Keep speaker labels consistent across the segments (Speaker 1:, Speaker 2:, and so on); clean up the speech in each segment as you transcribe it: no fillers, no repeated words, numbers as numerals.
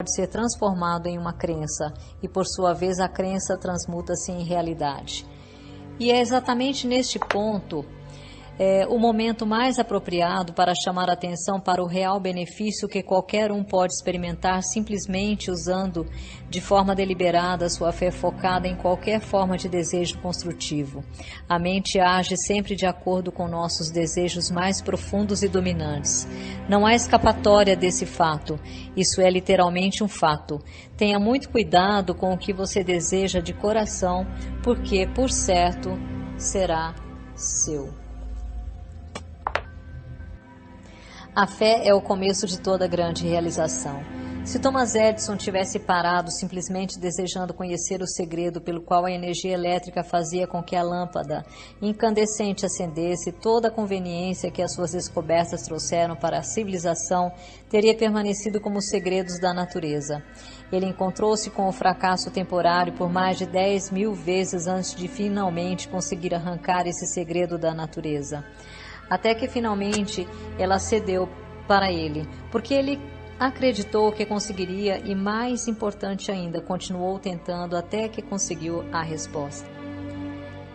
Speaker 1: pode ser transformado em uma crença e, por sua vez, a crença transmuta-se em realidade. E é exatamente neste ponto o momento mais apropriado para chamar atenção para o real benefício que qualquer um pode experimentar simplesmente usando de forma deliberada sua fé focada em qualquer forma de desejo construtivo. A mente age sempre de acordo com nossos desejos mais profundos e dominantes. Não há escapatória desse fato. Isso é literalmente um fato. Tenha muito cuidado com o que você deseja de coração, porque, por certo, será seu. A fé é o começo de toda grande realização. Se Thomas Edison tivesse parado simplesmente desejando conhecer o segredo pelo qual a energia elétrica fazia com que a lâmpada incandescente acendesse, toda a conveniência que as suas descobertas trouxeram para a civilização teria permanecido como segredos da natureza. Ele encontrou-se com o fracasso temporário por mais de 10.000 vezes antes de finalmente conseguir arrancar esse segredo da natureza. Até que finalmente ela cedeu para ele, porque ele acreditou que conseguiria e, mais importante ainda, continuou tentando até que conseguiu a resposta.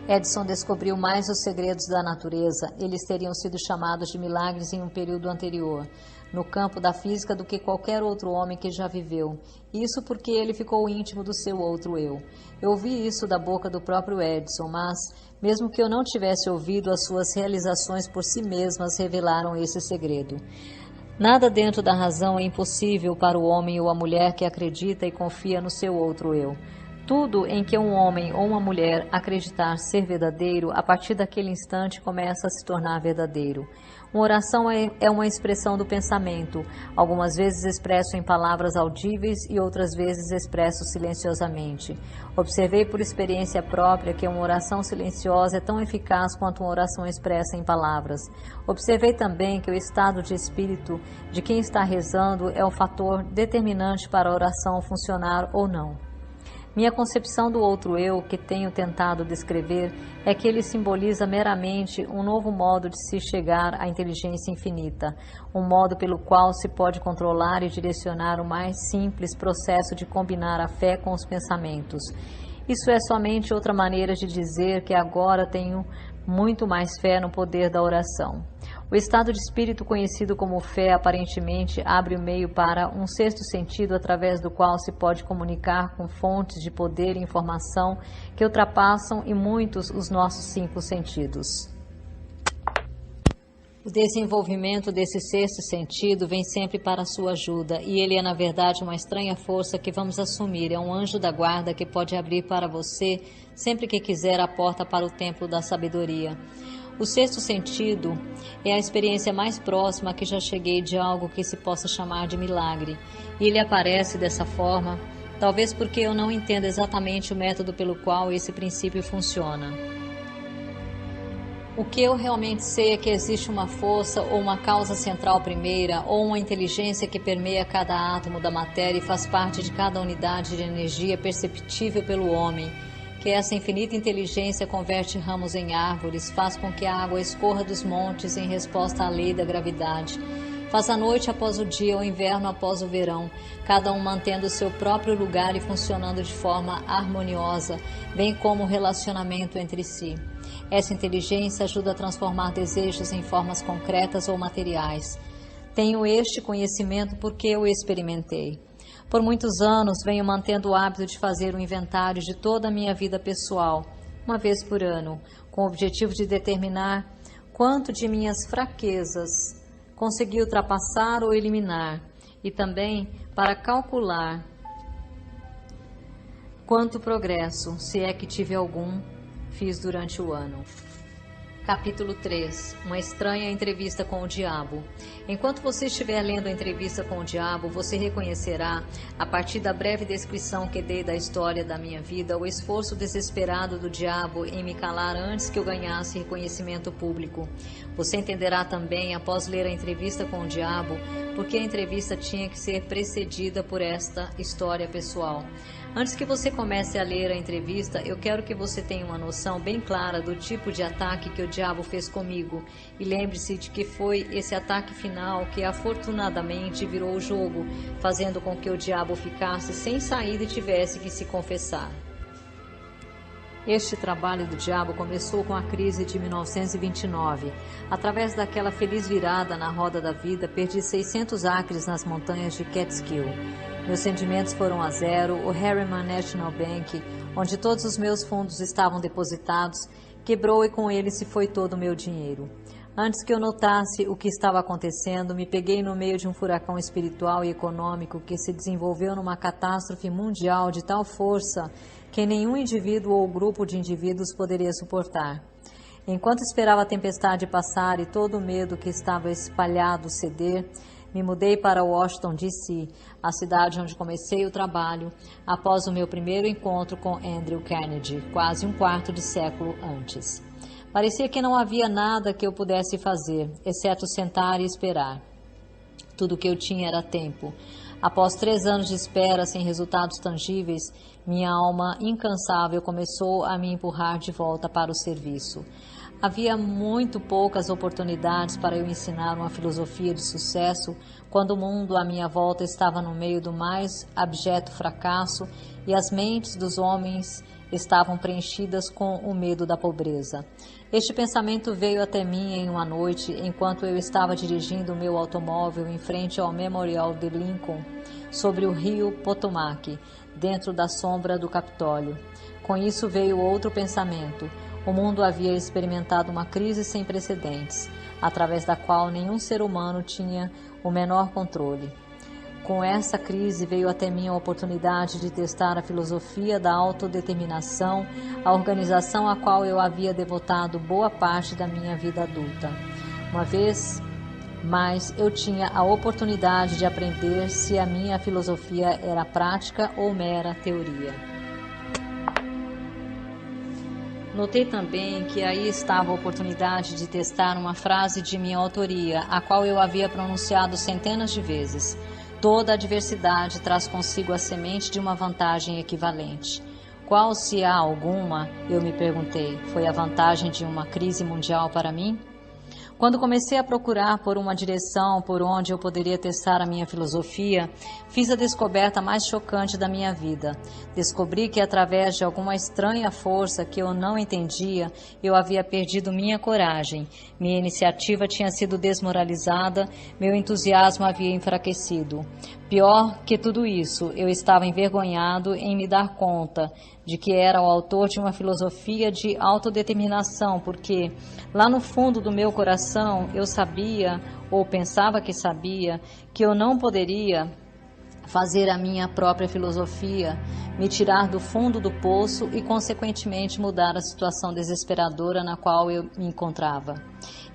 Speaker 1: Edison descobriu mais os segredos da natureza. Eles teriam sido chamados de milagres em um período anterior, no campo da física, do que qualquer outro homem que já viveu. Isso porque ele ficou íntimo do seu outro eu. Eu ouvi isso da boca do próprio Edison, mas, mesmo que eu não tivesse ouvido, as suas realizações por si mesmas revelaram esse segredo. Nada dentro da razão é impossível para o homem ou a mulher que acredita e confia no seu outro eu. Tudo em que um homem ou uma mulher acreditar ser verdadeiro, a partir daquele instante começa a se tornar verdadeiro. Uma oração é uma expressão do pensamento, algumas vezes expresso em palavras audíveis e outras vezes expresso silenciosamente. Observei por experiência própria que uma oração silenciosa é tão eficaz quanto uma oração expressa em palavras. Observei também que o estado de espírito de quem está rezando é o fator determinante para a oração funcionar ou não. Minha concepção do outro eu, que tenho tentado descrever, é que ele simboliza meramente um novo modo de se chegar à inteligência infinita, um modo pelo qual se pode controlar e direcionar o mais simples processo de combinar a fé com os pensamentos. Isso é somente outra maneira de dizer que agora tenho muito mais fé no poder da oração. O estado de espírito conhecido como fé aparentemente abre o meio para um sexto sentido através do qual se pode comunicar com fontes de poder e informação que ultrapassam e muitos os nossos 5 sentidos. O desenvolvimento desse sexto sentido vem sempre para a sua ajuda, e ele é, na verdade, uma estranha força que vamos assumir. É um anjo da guarda que pode abrir para você, sempre que quiser, a porta para o templo da sabedoria. O sexto sentido é a experiência mais próxima a que já cheguei de algo que se possa chamar de milagre. E ele aparece dessa forma, talvez porque eu não entendo exatamente o método pelo qual esse princípio funciona. O que eu realmente sei é que existe uma força ou uma causa central primeira, ou uma inteligência que permeia cada átomo da matéria e faz parte de cada unidade de energia perceptível pelo homem, que essa infinita inteligência converte ramos em árvores, faz com que a água escorra dos montes em resposta à lei da gravidade, faz a noite após o dia, o inverno após o verão, cada um mantendo o seu próprio lugar e funcionando de forma harmoniosa, bem como o relacionamento entre si. Essa inteligência ajuda a transformar desejos em formas concretas ou materiais. Tenho este conhecimento porque eu experimentei. Por muitos anos venho mantendo o hábito de fazer um inventário de toda a minha vida pessoal, uma vez por ano, com o objetivo de determinar quanto de minhas fraquezas consegui ultrapassar ou eliminar, e também para calcular quanto progresso, se é que tive algum, fiz durante o ano. Capítulo 3. Uma estranha entrevista com o diabo. Enquanto você estiver lendo a entrevista com o diabo, você reconhecerá, a partir da breve descrição que dei da história da minha vida, o esforço desesperado do diabo em me calar antes que eu ganhasse reconhecimento público. Você entenderá também, após ler a entrevista com o diabo, porque a entrevista tinha que ser precedida por esta história pessoal. Antes que você comece a ler a entrevista, eu quero que você tenha uma noção bem clara do tipo de ataque que o diabo fez comigo e lembre-se de que foi esse ataque final que afortunadamente virou o jogo, fazendo com que o diabo ficasse sem saída e tivesse que se confessar. Este trabalho do diabo começou com a crise de 1929. Através daquela feliz virada na roda da vida, perdi 600 acres nas montanhas de Catskill. Meus sentimentos foram a zero. O Harriman National Bank, onde todos os meus fundos estavam depositados, quebrou e com ele se foi todo o meu dinheiro. Antes que eu notasse o que estava acontecendo, me peguei no meio de um furacão espiritual e econômico que se desenvolveu numa catástrofe mundial de tal força que nenhum indivíduo ou grupo de indivíduos poderia suportar. Enquanto esperava a tempestade passar e todo o medo que estava espalhado ceder, me mudei para Washington, D.C., a cidade onde comecei o trabalho, após o meu primeiro encontro com Andrew Carnegie, quase um quarto de século antes. Parecia que não havia nada que eu pudesse fazer, exceto sentar e esperar. Tudo o que eu tinha era tempo. Após 3 anos de espera sem resultados tangíveis, minha alma incansável começou a me empurrar de volta para o serviço. Havia muito poucas oportunidades para eu ensinar uma filosofia de sucesso quando o mundo à minha volta estava no meio do mais abjeto fracasso e as mentes dos homens estavam preenchidas com o medo da pobreza. Este pensamento veio até mim em uma noite, enquanto eu estava dirigindo o meu automóvel em frente ao Memorial de Lincoln, sobre o rio Potomac, dentro da sombra do Capitólio. Com isso veio outro pensamento. O mundo havia experimentado uma crise sem precedentes, através da qual nenhum ser humano tinha o menor controle. Com essa crise veio até mim a oportunidade de testar a filosofia da autodeterminação, a organização à qual eu havia devotado boa parte da minha vida adulta. Uma vez mais, eu tinha a oportunidade de aprender se a minha filosofia era prática ou mera teoria. Notei também que aí estava a oportunidade de testar uma frase de minha autoria, a qual eu havia pronunciado centenas de vezes. Toda adversidade traz consigo a semente de uma vantagem equivalente. Qual, se há alguma, eu me perguntei, foi a vantagem de uma crise mundial para mim? Quando comecei a procurar por uma direção por onde eu poderia testar a minha filosofia, fiz a descoberta mais chocante da minha vida. Descobri que através de alguma estranha força que eu não entendia, eu havia perdido minha coragem. Minha iniciativa tinha sido desmoralizada, meu entusiasmo havia enfraquecido. Pior que tudo isso, eu estava envergonhado em me dar conta de que era o autor de uma filosofia de autodeterminação, porque lá no fundo do meu coração eu sabia, ou pensava que sabia, que eu não poderia fazer a minha própria filosofia, me tirar do fundo do poço e, consequentemente, mudar a situação desesperadora na qual eu me encontrava.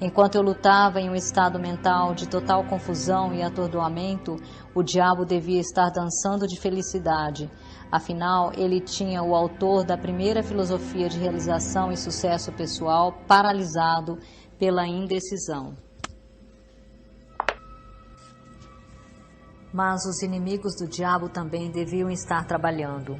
Speaker 1: Enquanto eu lutava em um estado mental de total confusão e atordoamento, o diabo devia estar dançando de felicidade. Afinal, ele tinha o autor da primeira filosofia de realização e sucesso pessoal paralisado pela indecisão. Mas os inimigos do diabo também deviam estar trabalhando.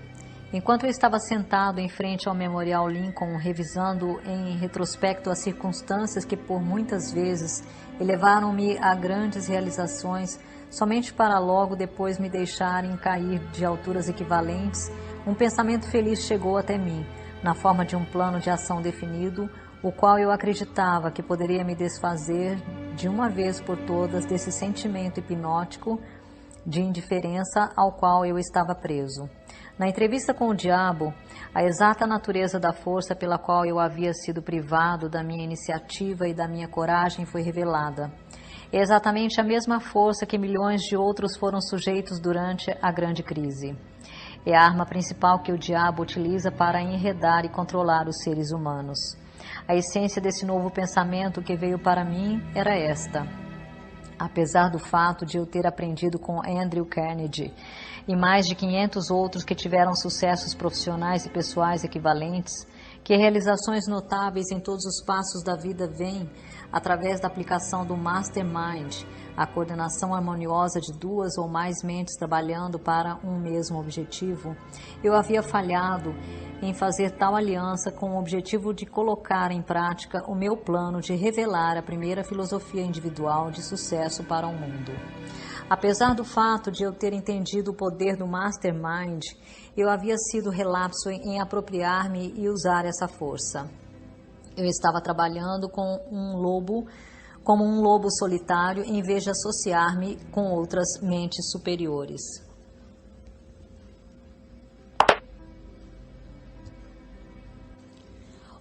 Speaker 1: Enquanto eu estava sentado em frente ao Memorial Lincoln, revisando em retrospecto as circunstâncias que por muitas vezes elevaram-me a grandes realizações, somente para logo depois me deixarem cair de alturas equivalentes, um pensamento feliz chegou até mim, na forma de um plano de ação definido, o qual eu acreditava que poderia me desfazer de uma vez por todas desse sentimento hipnótico de indiferença ao qual eu estava preso. Na entrevista com o diabo, a exata natureza da força pela qual eu havia sido privado da minha iniciativa e da minha coragem foi revelada. É exatamente a mesma força que milhões de outros foram sujeitos durante a grande crise. É a arma principal que o diabo utiliza para enredar e controlar os seres humanos. A essência desse novo pensamento que veio para mim era esta. Apesar do fato de eu ter aprendido com Andrew Carnegie e mais de 500 outros que tiveram sucessos profissionais e pessoais equivalentes, que realizações notáveis em todos os passos da vida vêm através da aplicação do Mastermind, a coordenação harmoniosa de duas ou mais mentes trabalhando para um mesmo objetivo, eu havia falhado em fazer tal aliança com o objetivo de colocar em prática o meu plano de revelar a primeira filosofia individual de sucesso para o mundo. Apesar do fato de eu ter entendido o poder do Mastermind, eu havia sido relapso em apropriar-me e usar essa força. Eu estava trabalhando como um lobo solitário, em vez de associar-me com outras mentes superiores.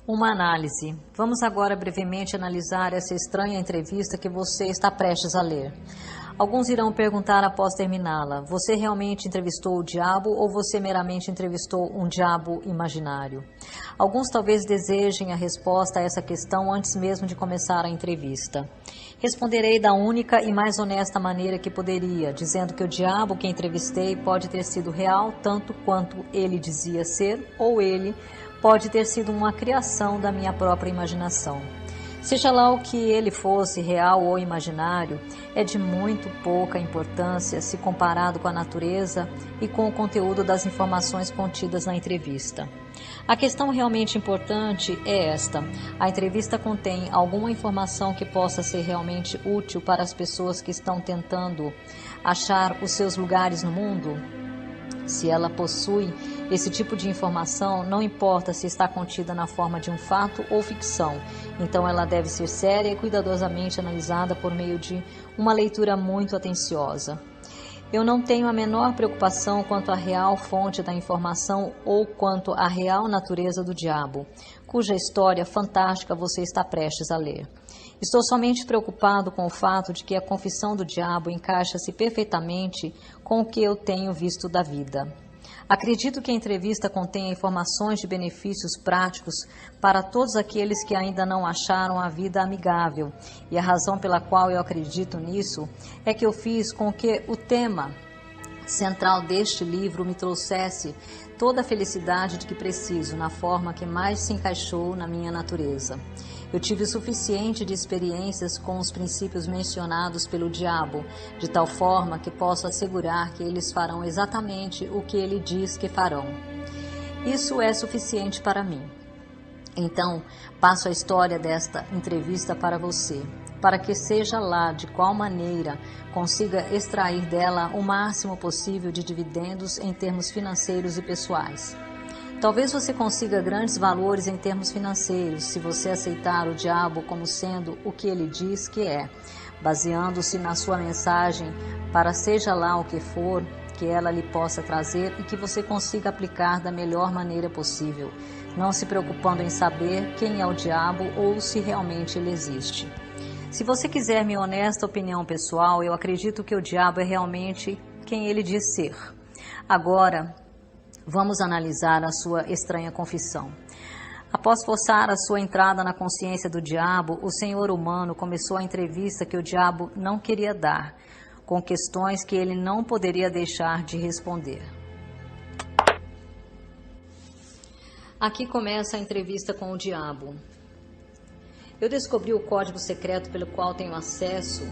Speaker 1: Uma análise. Vamos agora brevemente analisar essa estranha entrevista que você está prestes a ler. Alguns irão perguntar após terminá-la: você realmente entrevistou o diabo ou você meramente entrevistou um diabo imaginário? Alguns talvez desejem a resposta a essa questão antes mesmo de começar a entrevista. Responderei da única e mais honesta maneira que poderia, dizendo que o diabo que entrevistei pode ter sido real tanto quanto ele dizia ser, ou ele pode ter sido uma criação da minha própria imaginação. Seja lá o que ele fosse, real ou imaginário, é de muito pouca importância se comparado com a natureza e com o conteúdo das informações contidas na entrevista. A questão realmente importante é esta: a entrevista contém alguma informação que possa ser realmente útil para as pessoas que estão tentando achar os seus lugares no mundo? Se ela possui esse tipo de informação, não importa se está contida na forma de um fato ou ficção, então ela deve ser séria e cuidadosamente analisada por meio de uma leitura muito atenciosa. Eu não tenho a menor preocupação quanto à real fonte da informação ou quanto à real natureza do diabo, cuja história fantástica você está prestes a ler. Estou somente preocupado com o fato de que a confissão do diabo encaixa-se perfeitamente com o que eu tenho visto da vida. Acredito que a entrevista contenha informações de benefícios práticos para todos aqueles que ainda não acharam a vida amigável, e a razão pela qual eu acredito nisso é que eu fiz com que o tema central deste livro me trouxesse toda a felicidade de que preciso, na forma que mais se encaixou na minha natureza. Eu tive o suficiente de experiências com os princípios mencionados pelo diabo, de tal forma que posso assegurar que eles farão exatamente o que ele diz que farão. Isso é suficiente para mim. Então, passo a história desta entrevista para você, para que seja lá de qual maneira consiga extrair dela o máximo possível de dividendos em termos financeiros e pessoais. Talvez você consiga grandes valores em termos financeiros se você aceitar o diabo como sendo o que ele diz que é, baseando-se na sua mensagem para seja lá o que for que ela lhe possa trazer e que você consiga aplicar da melhor maneira possível, não se preocupando em saber quem é o diabo ou se realmente ele existe. Se você quiser minha honesta opinião pessoal, eu acredito que o diabo é realmente quem ele diz ser. Agora, vamos analisar a sua estranha confissão. Após forçar a sua entrada na consciência do diabo, o senhor humano começou a entrevista que o diabo não queria dar, com questões que ele não poderia deixar de responder. Aqui começa a entrevista com o diabo. Eu descobri o código secreto pelo qual tenho acesso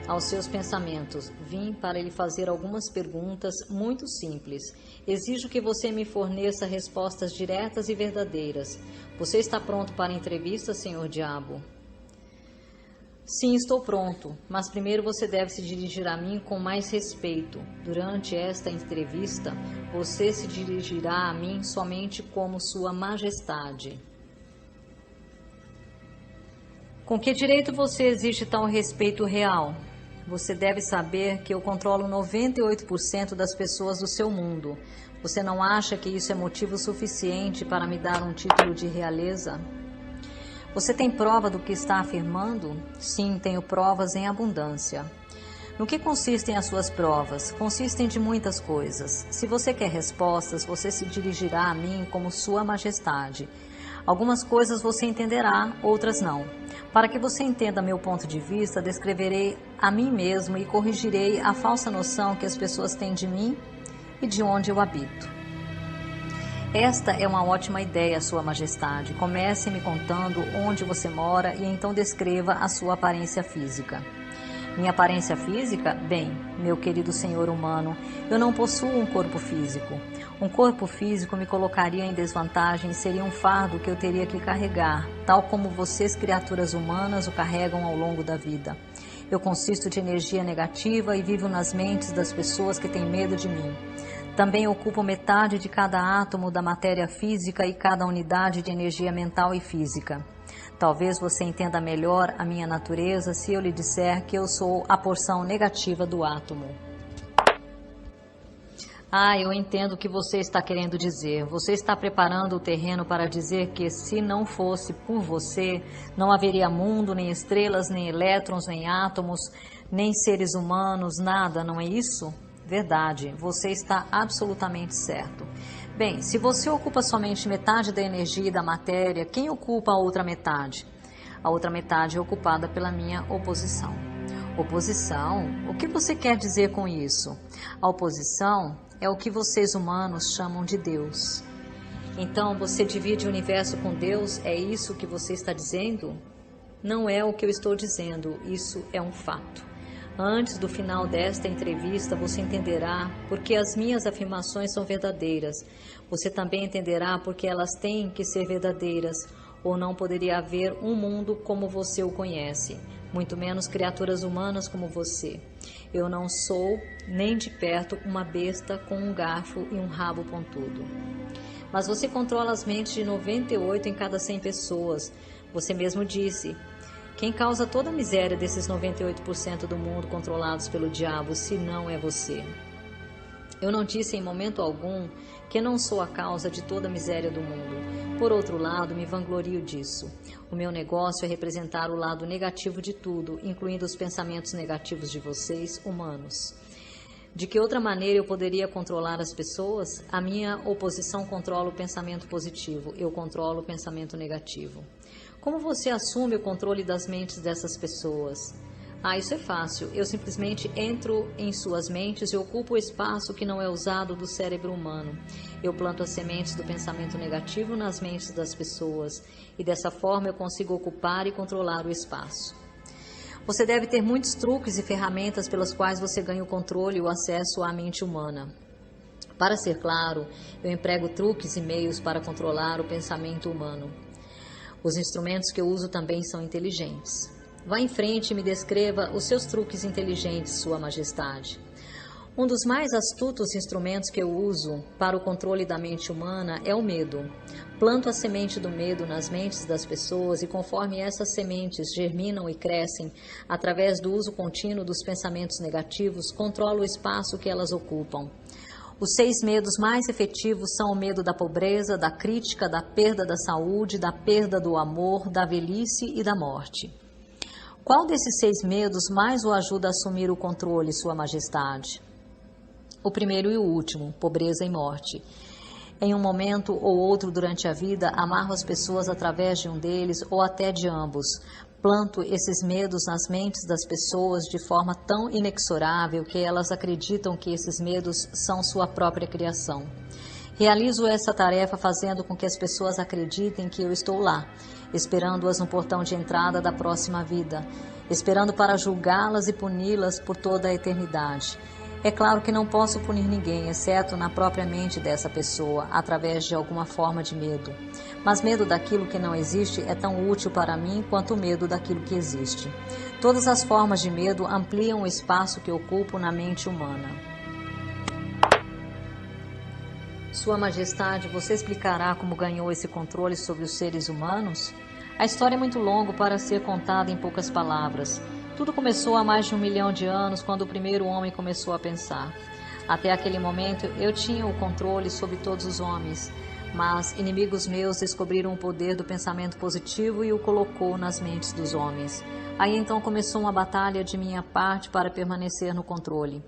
Speaker 1: aos seus pensamentos. Vim para lhe fazer algumas perguntas muito simples. Exijo que você me forneça respostas diretas e verdadeiras. Você está pronto para a entrevista, senhor diabo? Sim, estou pronto, mas primeiro você deve se dirigir a mim com mais respeito. Durante esta entrevista, você se dirigirá a mim somente como Sua Majestade. Com que direito você exige tal respeito real? Você deve saber que eu controlo 98% das pessoas do seu mundo. Você não acha que isso é motivo suficiente para me dar um título de realeza? Você tem prova do que está afirmando? Sim, tenho provas em abundância. No que consistem as suas provas? Consistem de muitas coisas. Se você quer respostas, você se dirigirá a mim como Sua Majestade. Algumas coisas você entenderá, outras não. Para que você entenda meu ponto de vista, descreverei a mim mesmo e corrigirei a falsa noção que as pessoas têm de mim e de onde eu habito. Esta é uma ótima ideia, Sua Majestade. Comece me contando onde você mora e então descreva a sua aparência física. Minha aparência física? Bem, meu querido senhor humano, eu não possuo um corpo físico. Um corpo físico me colocaria em desvantagem e seria um fardo que eu teria que carregar, tal como vocês, criaturas humanas, o carregam ao longo da vida. Eu consisto de energia negativa e vivo nas mentes das pessoas que têm medo de mim. Também ocupo metade de cada átomo da matéria física e cada unidade de energia mental e física. Talvez você entenda melhor a minha natureza se eu lhe disser que eu sou a porção negativa do átomo. Eu entendo o que você está querendo dizer. Você está preparando o terreno para dizer que, se não fosse por você, não haveria mundo, nem estrelas, nem elétrons, nem átomos, nem seres humanos, nada, não é isso? Verdade, você está absolutamente certo. Bem, se você ocupa somente metade da energia e da matéria, quem ocupa a outra metade? A outra metade é ocupada pela minha oposição. Oposição? O que você quer dizer com isso? A oposição é o que vocês humanos chamam de Deus. Então, você divide o universo com Deus? É isso que você está dizendo? Não é o que eu estou dizendo, isso é um fato. Antes do final desta entrevista, você entenderá porque as minhas afirmações são verdadeiras. Você também entenderá porque elas têm que ser verdadeiras, ou não poderia haver um mundo como você o conhece, muito menos criaturas humanas como você. Eu não sou, nem de perto, uma besta com um garfo e um rabo pontudo. Mas você controla as mentes de 98 em cada 100 pessoas. Você mesmo disse: quem causa toda a miséria desses 98% do mundo controlados pelo diabo, se não é você? Eu não disse em momento algum que não sou a causa de toda a miséria do mundo. Por outro lado, me vanglorio disso. O meu negócio é representar o lado negativo de tudo, incluindo os pensamentos negativos de vocês, humanos. De que outra maneira eu poderia controlar as pessoas? A minha oposição controla o pensamento positivo, eu controlo o pensamento negativo. Como você assume o controle das mentes dessas pessoas? Isso é fácil. Eu simplesmente entro em suas mentes e ocupo o espaço que não é usado do cérebro humano. Eu planto as sementes do pensamento negativo nas mentes das pessoas e dessa forma eu consigo ocupar e controlar o espaço. Você deve ter muitos truques e ferramentas pelas quais você ganha o controle e o acesso à mente humana. Para ser claro, eu emprego truques e meios para controlar o pensamento humano. Os instrumentos que eu uso também são inteligentes. Vá em frente e me descreva os seus truques inteligentes, Sua Majestade. Um dos mais astutos instrumentos que eu uso para o controle da mente humana é o medo. Planto a semente do medo nas mentes das pessoas e, conforme essas sementes germinam e crescem, através do uso contínuo dos pensamentos negativos, controlo o espaço que elas ocupam. Os 6 medos mais efetivos são o medo da pobreza, da crítica, da perda da saúde, da perda do amor, da velhice e da morte. Qual desses 6 medos mais o ajuda a assumir o controle, Sua Majestade? O primeiro e o último, pobreza e morte. Em um momento ou outro durante a vida, amarro as pessoas através de um deles ou até de ambos. Planto esses medos nas mentes das pessoas de forma tão inexorável que elas acreditam que esses medos são sua própria criação. Realizo essa tarefa fazendo com que as pessoas acreditem que eu estou lá, esperando-as no portão de entrada da próxima vida, esperando para julgá-las e puni-las por toda a eternidade. É claro que não posso punir ninguém, exceto na própria mente dessa pessoa, através de alguma forma de medo. Mas medo daquilo que não existe é tão útil para mim quanto o medo daquilo que existe. Todas as formas de medo ampliam o espaço que ocupo na mente humana. Sua Majestade, você explicará como ganhou esse controle sobre os seres humanos? A história é muito longa para ser contada em poucas palavras. Tudo começou há mais de 1 milhão de anos, quando o primeiro homem começou a pensar. Até aquele momento, eu tinha o controle sobre todos os homens, mas inimigos meus descobriram o poder do pensamento positivo e o colocou nas mentes dos homens. Aí então começou uma batalha de minha parte para permanecer no controle.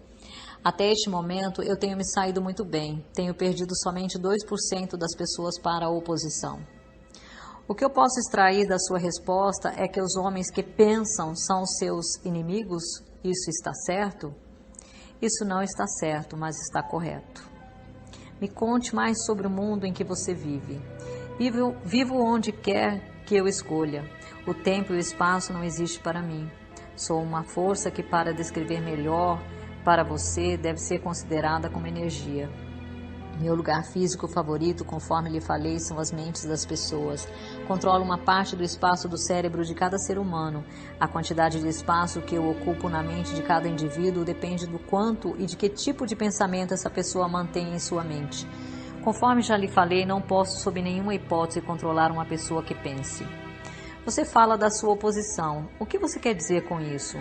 Speaker 1: Até este momento, eu tenho me saído muito bem. Tenho perdido somente 2% das pessoas para a oposição. O que eu posso extrair da sua resposta é que os homens que pensam são seus inimigos? Isso está certo? Isso não está certo, mas está correto. Me conte mais sobre o mundo em que você vive. Vivo onde quer que eu escolha. O tempo e o espaço não existem para mim. Sou uma força que, para descrever melhor para você, deve ser considerada como energia. Meu lugar físico favorito, conforme lhe falei, são as mentes das pessoas. Controlo uma parte do espaço do cérebro de cada ser humano. A quantidade de espaço que eu ocupo na mente de cada indivíduo depende do quanto e de que tipo de pensamento essa pessoa mantém em sua mente. Conforme já lhe falei, não posso, sob nenhuma hipótese, controlar uma pessoa que pense. Você fala da sua oposição. O que você quer dizer com isso?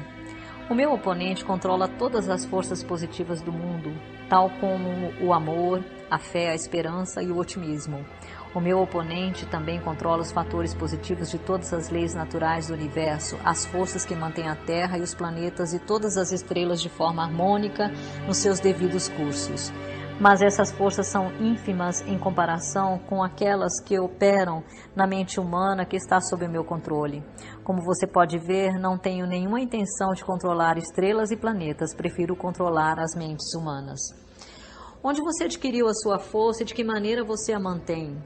Speaker 1: O meu oponente controla todas as forças positivas do mundo, tal como o amor, a fé, a esperança e o otimismo. O meu oponente também controla os fatores positivos de todas as leis naturais do universo, as forças que mantêm a Terra e os planetas e todas as estrelas de forma harmônica nos seus devidos cursos. Mas essas forças são ínfimas em comparação com aquelas que operam na mente humana que está sob o meu controle. Como você pode ver, não tenho nenhuma intenção de controlar estrelas e planetas, prefiro controlar as mentes humanas. Onde você adquiriu a sua força e de que maneira você a mantém?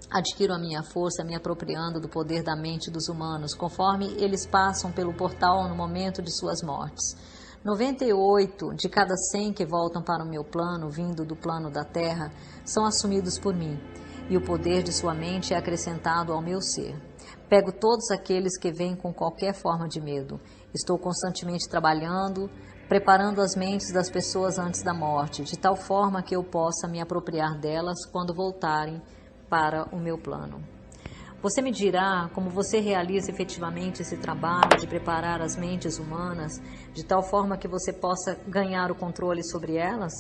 Speaker 1: Adquiro a minha força me apropriando do poder da mente dos humanos, conforme eles passam pelo portal no momento de suas mortes. 98 de cada 100 que voltam para o meu plano, vindo do plano da Terra, são assumidos por mim, e o poder de sua mente é acrescentado ao meu ser. Pego todos aqueles que vêm com qualquer forma de medo. Estou constantemente trabalhando, preparando as mentes das pessoas antes da morte, de tal forma que eu possa me apropriar delas quando voltarem para o meu plano. Você me dirá como você realiza efetivamente esse trabalho de preparar as mentes humanas de tal forma que você possa ganhar o controle sobre elas?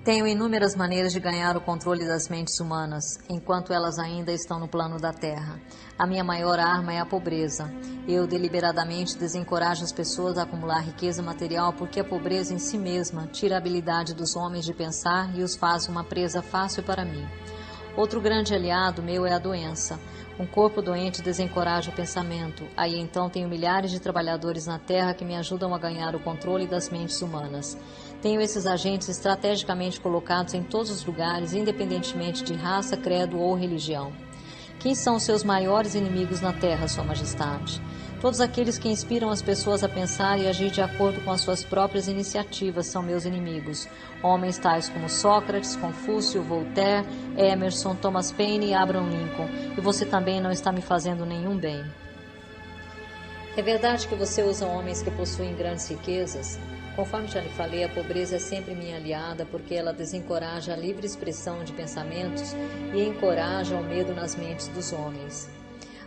Speaker 1: Tenho inúmeras maneiras de ganhar o controle das mentes humanas, enquanto elas ainda estão no plano da Terra. A minha maior arma é a pobreza. Eu deliberadamente desencorajo as pessoas a acumular riqueza material porque a pobreza em si mesma tira a habilidade dos homens de pensar e os faz uma presa fácil para mim. Outro grande aliado meu é a doença. Um corpo doente desencoraja o pensamento. Aí então tenho milhares de trabalhadores na Terra que me ajudam a ganhar o controle das mentes humanas. Tenho esses agentes estrategicamente colocados em todos os lugares, independentemente de raça, credo ou religião. Quem são os seus maiores inimigos na Terra, Sua Majestade? Todos aqueles que inspiram as pessoas a pensar e agir de acordo com as suas próprias iniciativas são meus inimigos. Homens tais como Sócrates, Confúcio, Voltaire, Emerson, Thomas Paine e Abraham Lincoln. E você também não está me fazendo nenhum bem. É verdade que você usa homens que possuem grandes riquezas? Conforme já lhe falei, a pobreza é sempre minha aliada porque ela desencoraja a livre expressão de pensamentos e encoraja o medo nas mentes dos homens.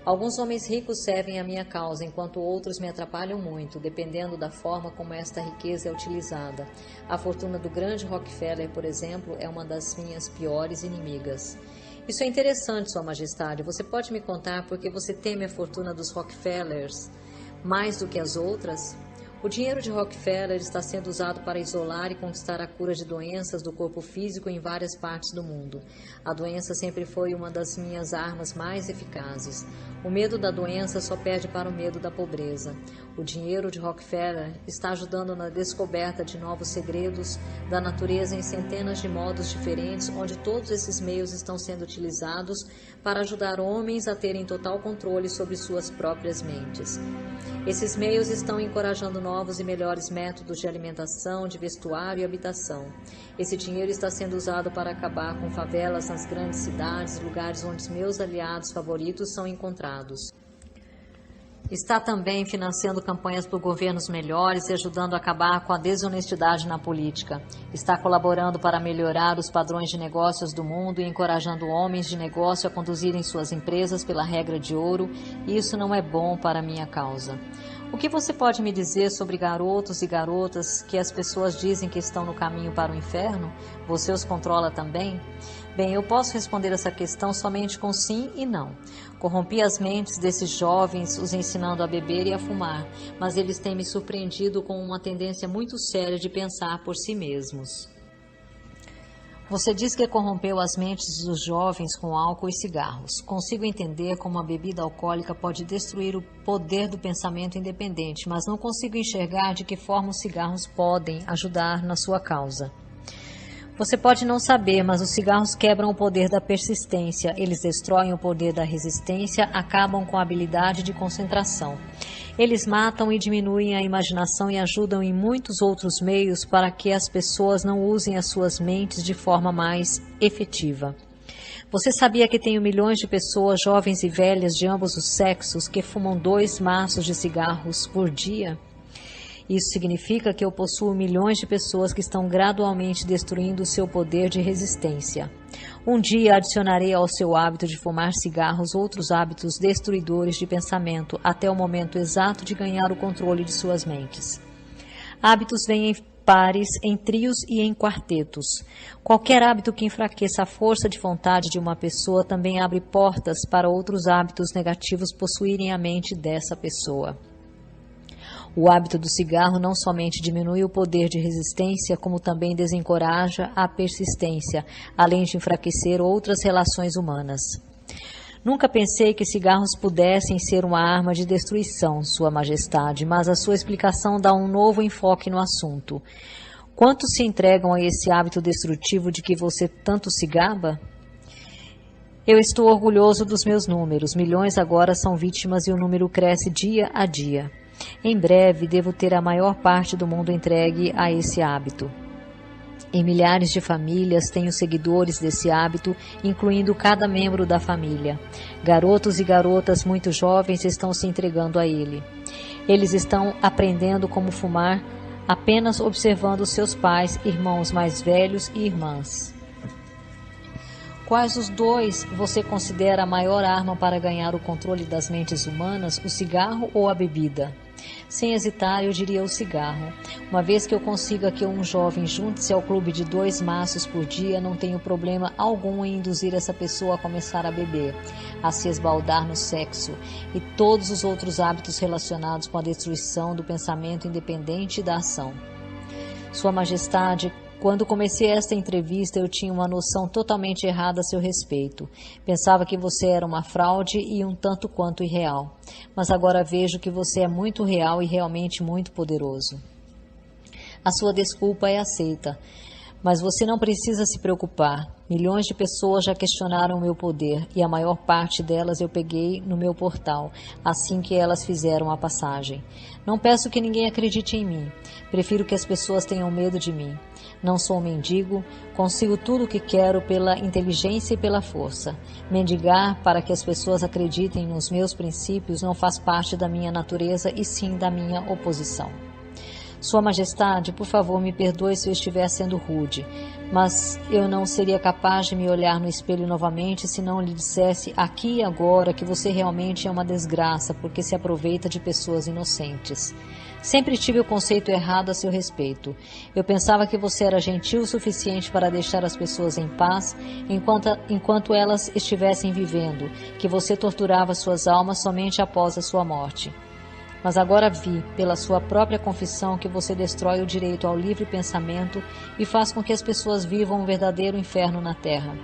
Speaker 1: Alguns homens ricos servem à minha causa, enquanto outros me atrapalham muito, dependendo da forma como esta riqueza é utilizada. A fortuna do grande Rockefeller, por exemplo, é uma das minhas piores inimigas. Isso é interessante, Sua Majestade. Você pode me contar por que você teme a fortuna dos Rockefellers mais do que as outras? O dinheiro de Rockefeller está sendo usado para isolar e conquistar a cura de doenças do corpo físico em várias partes do mundo. A doença sempre foi uma das minhas armas mais eficazes. O medo da doença só perde para o medo da pobreza. O dinheiro de Rockefeller está ajudando na descoberta de novos segredos da natureza em centenas de modos diferentes, onde todos esses meios estão sendo utilizados para ajudar homens a terem total controle sobre suas próprias mentes. Esses meios estão encorajando novos e melhores métodos de alimentação, de vestuário e habitação. Esse dinheiro está sendo usado para acabar com favelas nas grandes cidades, lugares onde meus aliados favoritos são encontrados. Está também financiando campanhas por governos melhores e ajudando a acabar com a desonestidade na política. Está colaborando para melhorar os padrões de negócios do mundo e encorajando homens de negócio a conduzirem suas empresas pela regra de ouro, e isso não é bom para a minha causa. O que você pode me dizer sobre garotos e garotas que as pessoas dizem que estão no caminho para o inferno? Você os controla também? Bem, eu posso responder essa questão somente com sim e não. Corrompi as mentes desses jovens, os ensinando a beber e a fumar, mas eles têm me surpreendido com uma tendência muito séria de pensar por si mesmos. Você diz que corrompeu as mentes dos jovens com álcool e cigarros. Consigo entender como a bebida alcoólica pode destruir o poder do pensamento independente, mas não consigo enxergar de que forma os cigarros podem ajudar na sua causa. Você pode não saber, mas os cigarros quebram o poder da persistência, eles destroem o poder da resistência, acabam com a habilidade de concentração. Eles matam e diminuem a imaginação e ajudam em muitos outros meios para que as pessoas não usem as suas mentes de forma mais efetiva. Você sabia que tenho milhões de pessoas, jovens e velhas de ambos os sexos, que fumam 2 maços de cigarros por dia? Isso significa que eu possuo milhões de pessoas que estão gradualmente destruindo o seu poder de resistência. Um dia adicionarei ao seu hábito de fumar cigarros outros hábitos destruidores de pensamento até o momento exato de ganhar o controle de suas mentes. Hábitos vêm em pares, em trios e em quartetos. Qualquer hábito que enfraqueça a força de vontade de uma pessoa também abre portas para outros hábitos negativos possuírem a mente dessa pessoa. O hábito do cigarro não somente diminui o poder de resistência, como também desencoraja a persistência, além de enfraquecer outras relações humanas. Nunca pensei que cigarros pudessem ser uma arma de destruição, Sua Majestade, mas a sua explicação dá um novo enfoque no assunto. Quantos se entregam a esse hábito destrutivo de que você tanto se gaba? Eu estou orgulhoso dos meus números. Milhões agora são vítimas e o número cresce dia a dia. Em breve, devo ter a maior parte do mundo entregue a esse hábito. Em milhares de famílias, tenho seguidores desse hábito, incluindo cada membro da família. Garotos e garotas muito jovens estão se entregando a ele. Eles estão aprendendo como fumar apenas observando seus pais, irmãos mais velhos e irmãs. Quais os 2 você considera a maior arma para ganhar o controle das mentes humanas, o cigarro ou a bebida? Sem hesitar, eu diria o cigarro. Uma vez que eu consiga que um jovem junte-se ao clube de 2 maços por dia, não tenho problema algum em induzir essa pessoa a começar a beber, a se esbaldar no sexo e todos os outros hábitos relacionados com a destruição do pensamento independente da ação. Sua Majestade, quando comecei esta entrevista, eu tinha uma noção totalmente errada a seu respeito. Pensava que você era uma fraude e um tanto quanto irreal. Mas agora vejo que você é muito real e realmente muito poderoso. A sua desculpa é aceita. Mas você não precisa se preocupar. Milhões de pessoas já questionaram o meu poder e a maior parte delas eu peguei no meu portal, assim que elas fizeram a passagem. Não peço que ninguém acredite em mim. Prefiro que as pessoas tenham medo de mim. Não sou um mendigo, consigo tudo o que quero pela inteligência e pela força. Mendigar para que as pessoas acreditem nos meus princípios não faz parte da minha natureza e sim da minha oposição. Sua Majestade, por favor, me perdoe se eu estiver sendo rude, mas eu não seria capaz de me olhar no espelho novamente se não lhe dissesse aqui e agora que você realmente é uma desgraça porque se aproveita de pessoas inocentes. Sempre tive o conceito errado a seu respeito. Eu pensava que você era gentil o suficiente para deixar as pessoas em paz enquanto elas estivessem vivendo, que você torturava suas almas somente após a sua morte. Mas agora vi, pela sua própria confissão, que você destrói o direito ao livre pensamento e faz com que as pessoas vivam um verdadeiro inferno na Terra.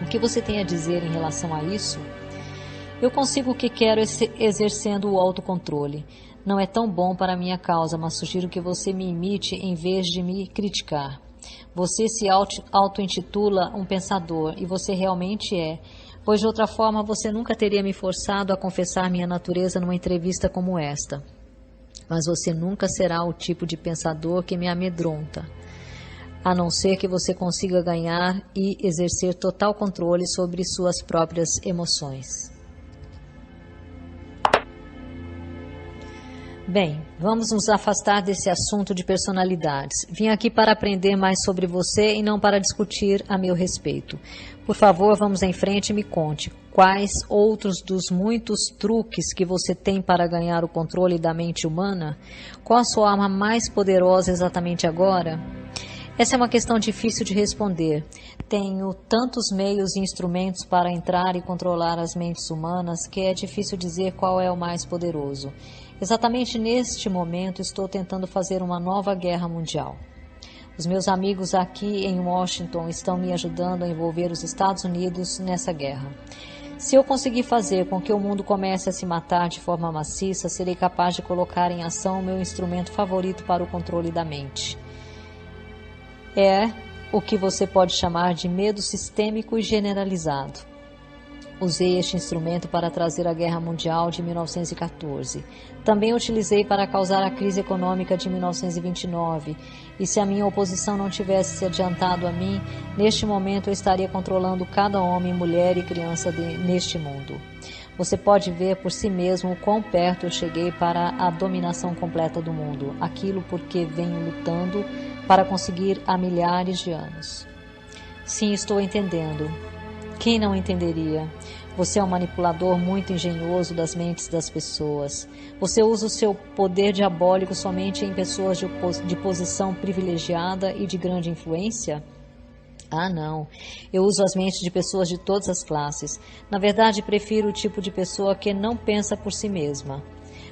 Speaker 1: O que você tem a dizer em relação a isso? Eu consigo o que quero exercendo o autocontrole. Não é tão bom para a minha causa, mas sugiro que você me imite em vez de me criticar. Você se auto-intitula um pensador, e você realmente é, pois de outra forma você nunca teria me forçado a confessar minha natureza numa entrevista como esta. Mas você nunca será o tipo de pensador que me amedronta, a não ser que você consiga ganhar e exercer total controle sobre suas próprias emoções. Bem, vamos nos afastar desse assunto de personalidades. Vim aqui para aprender mais sobre você e não para discutir a meu respeito. Por favor, vamos em frente e me conte quais outros dos muitos truques que você tem para ganhar o controle da mente humana? Qual a sua arma mais poderosa exatamente agora? Essa é uma questão difícil de responder. Tenho tantos meios e instrumentos para entrar e controlar as mentes humanas que é difícil dizer qual é o mais poderoso. Exatamente neste momento estou tentando fazer uma nova guerra mundial. Os meus amigos aqui em Washington estão me ajudando a envolver os Estados Unidos nessa guerra. Se eu conseguir fazer com que o mundo comece a se matar de forma maciça, serei capaz de colocar em ação o meu instrumento favorito para o controle da mente. o que você pode chamar de medo sistêmico e generalizado. Usei este instrumento para trazer a Guerra Mundial de 1914. Também utilizei para causar a crise econômica de 1929. E se a minha oposição não tivesse se adiantado a mim, neste momento eu estaria controlando cada homem, mulher e criança neste mundo. Você pode ver por si mesmo o quão perto eu cheguei para a dominação completa do mundo, aquilo por que venho lutando para conseguir há milhares de anos. Sim, estou entendendo. Quem não entenderia? Você é um manipulador muito engenhoso das mentes das pessoas. Você usa o seu poder diabólico somente em pessoas de posição privilegiada e de grande influência? Ah, não. Eu uso as mentes de pessoas de todas as classes. Na verdade, prefiro o tipo de pessoa que não pensa por si mesma.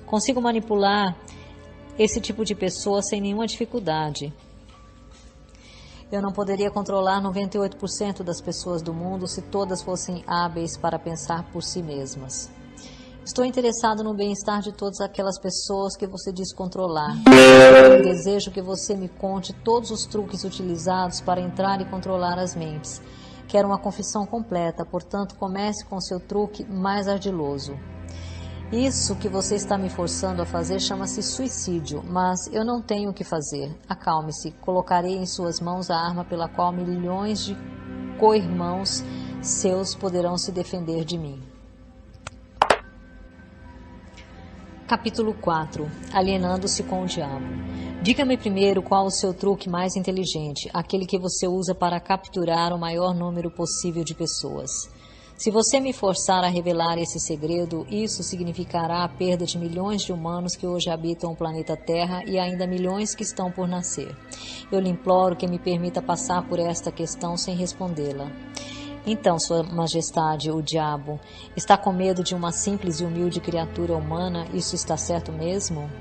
Speaker 1: Consigo manipular esse tipo de pessoa sem nenhuma dificuldade. Eu não poderia controlar 98% das pessoas do mundo se todas fossem hábeis para pensar por si mesmas. Estou interessado no bem-estar de todas aquelas pessoas que você diz controlar. Eu desejo que você me conte todos os truques utilizados para entrar e controlar as mentes. Quero uma confissão completa, portanto, comece com seu truque mais ardiloso. Isso que você está me forçando a fazer chama-se suicídio, mas eu não tenho o que fazer. Acalme-se. Colocarei em suas mãos a arma pela qual milhões de co-irmãos seus poderão se defender de mim. Capítulo 4. Alienando-se com o diabo. Diga-me primeiro qual o seu truque mais inteligente, aquele que você usa para capturar o maior número possível de pessoas. Se você me forçar a revelar esse segredo, isso significará a perda de milhões de humanos que hoje habitam o planeta Terra e ainda milhões que estão por nascer. Eu lhe imploro que me permita passar por esta questão sem respondê-la. Então, Sua Majestade, o diabo, está com medo de uma simples e humilde criatura humana? Isso está certo mesmo?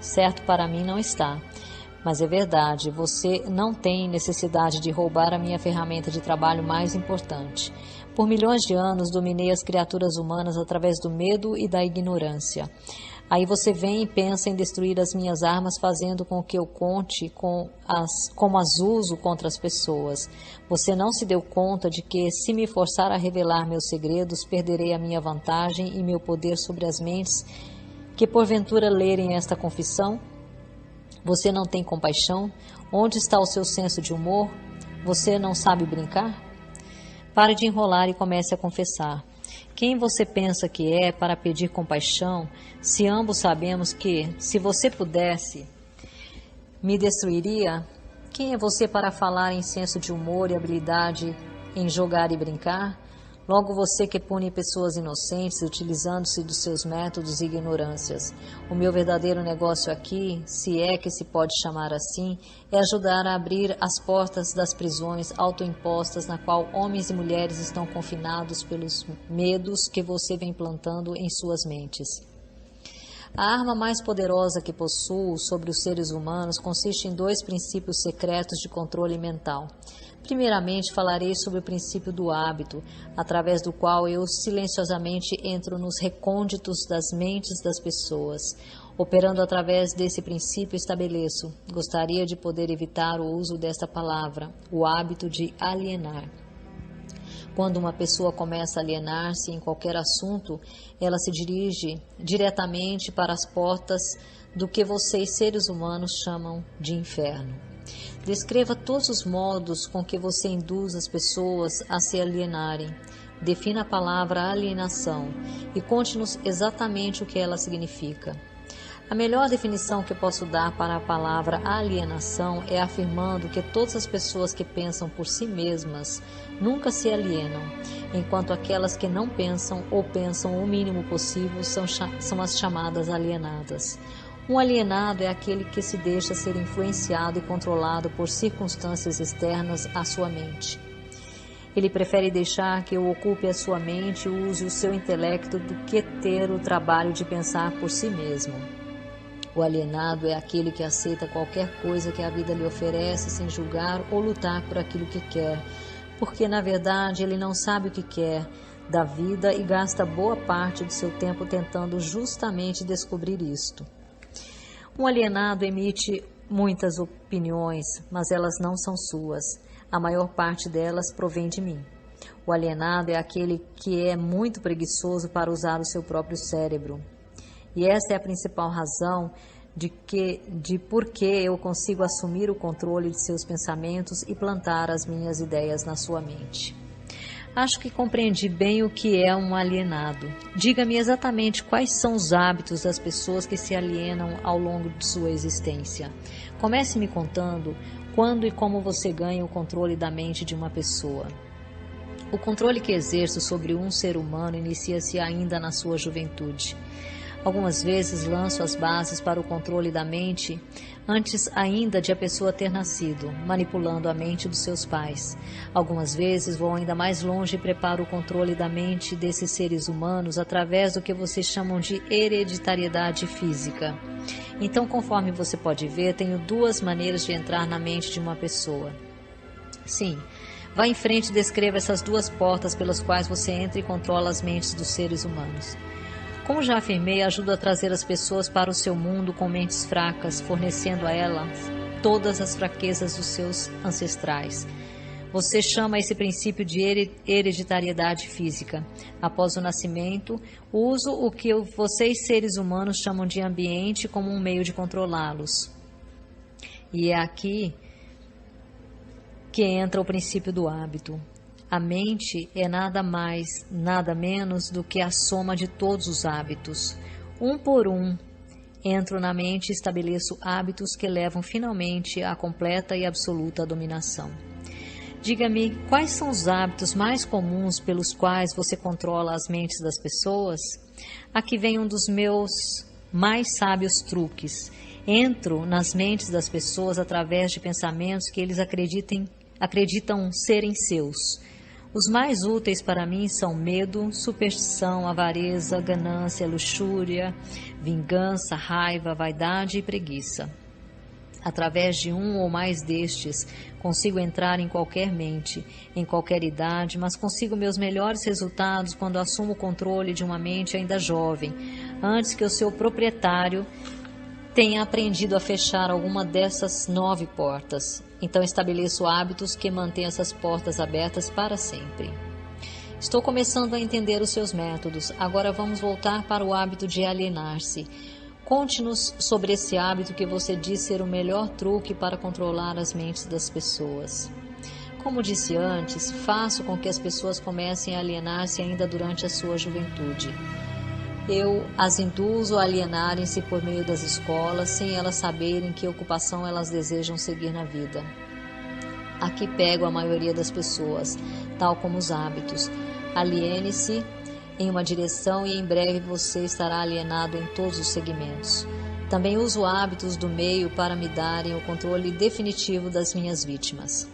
Speaker 1: Certo para mim não está. Mas é verdade, você não tem necessidade de roubar a minha ferramenta de trabalho mais importante. Por milhões de anos dominei as criaturas humanas através do medo e da ignorância. Aí você vem e pensa em destruir as minhas armas, fazendo com que eu conte como as uso contra as pessoas. Você não se deu conta de que, se me forçar a revelar meus segredos, perderei a minha vantagem e meu poder sobre as mentes que porventura lerem esta confissão? Você não tem compaixão? Onde está o seu senso de humor? Você não sabe brincar? Pare de enrolar e comece a confessar. Quem você pensa que é para pedir compaixão, se ambos sabemos que, se você pudesse, me destruiria? Quem é você para falar em senso de humor e habilidade em jogar e brincar? Logo você que pune pessoas inocentes, utilizando-se dos seus métodos e ignorâncias. O meu verdadeiro negócio aqui, se é que se pode chamar assim, é ajudar a abrir as portas das prisões autoimpostas na qual homens e mulheres estão confinados pelos medos que você vem plantando em suas mentes. A arma mais poderosa que possuo sobre os seres humanos consiste em 2 princípios secretos de controle mental. Primeiramente, falarei sobre o princípio do hábito, através do qual eu silenciosamente entro nos recônditos das mentes das pessoas. Operando através desse princípio, estabeleço, gostaria de poder evitar o uso desta palavra, o hábito de alienar. Quando uma pessoa começa a alienar-se em qualquer assunto, ela se dirige diretamente para as portas do que vocês, seres humanos, chamam de inferno. Descreva todos os modos com que você induz as pessoas a se alienarem. Defina a palavra alienação e conte-nos exatamente o que ela significa. A melhor definição que posso dar para a palavra alienação é afirmando que todas as pessoas que pensam por si mesmas nunca se alienam, enquanto aquelas que não pensam ou pensam o mínimo possível são as chamadas alienadas. Um alienado é aquele que se deixa ser influenciado e controlado por circunstâncias externas à sua mente. Ele prefere deixar que eu ocupe a sua mente e use o seu intelecto do que ter o trabalho de pensar por si mesmo. O alienado é aquele que aceita qualquer coisa que a vida lhe oferece sem julgar ou lutar por aquilo que quer, porque na verdade ele não sabe o que quer da vida e gasta boa parte do seu tempo tentando justamente descobrir isto. Um alienado emite muitas opiniões, mas elas não são suas. A maior parte delas provém de mim. O alienado é aquele que é muito preguiçoso para usar o seu próprio cérebro. E essa é a principal razão de por que eu consigo assumir o controle de seus pensamentos e plantar as minhas ideias na sua mente. Acho que compreendi bem o que é um alienado. Diga-me exatamente quais são os hábitos das pessoas que se alienam ao longo de sua existência. Comece me contando quando e como você ganha o controle da mente de uma pessoa. O controle que exerço sobre um ser humano inicia-se ainda na sua juventude. Algumas vezes lanço as bases para o controle da mente antes ainda de a pessoa ter nascido, manipulando a mente dos seus pais. Algumas vezes vou ainda mais longe e preparo o controle da mente desses seres humanos através do que vocês chamam de hereditariedade física. Então, conforme você pode ver, tenho duas maneiras de entrar na mente de uma pessoa. Sim, vá em frente e descreva essas duas portas pelas quais você entra e controla as mentes dos seres humanos. Como já afirmei, ajudo a trazer as pessoas para o seu mundo com mentes fracas, fornecendo a elas todas as fraquezas dos seus ancestrais. Você chama esse princípio de hereditariedade física. Após o nascimento, uso o que vocês seres humanos chamam de ambiente como um meio de controlá-los. E é aqui que entra o princípio do hábito. A mente é nada mais, nada menos do que a soma de todos os hábitos. Um por um, entro na mente e estabeleço hábitos que levam finalmente à completa e absoluta dominação. Diga-me, quais são os hábitos mais comuns pelos quais você controla as mentes das pessoas? Aqui vem um dos meus mais sábios truques. Entro nas mentes das pessoas através de pensamentos que eles acreditam serem seus. Os mais úteis para mim são medo, superstição, avareza, ganância, luxúria, vingança, raiva, vaidade e preguiça. Através de um ou mais destes, consigo entrar em qualquer mente, em qualquer idade, mas consigo meus melhores resultados quando assumo o controle de uma mente ainda jovem, antes que o seu proprietário tenha aprendido a fechar alguma dessas 9 portas. Então estabeleço hábitos que mantêm essas portas abertas para sempre. Estou começando a entender os seus métodos. Agora vamos voltar para o hábito de alienar-se. Conte-nos sobre esse hábito que você diz ser o melhor truque para controlar as mentes das pessoas. Como disse antes, faço com que as pessoas comecem a alienar-se ainda durante a sua juventude. Eu as induzo a alienarem-se por meio das escolas, sem elas saberem que ocupação elas desejam seguir na vida. Aqui pego a maioria das pessoas, tal como os hábitos. Aliene-se em uma direção e em breve você estará alienado em todos os segmentos. Também uso hábitos do meio para me darem o controle definitivo das minhas vítimas.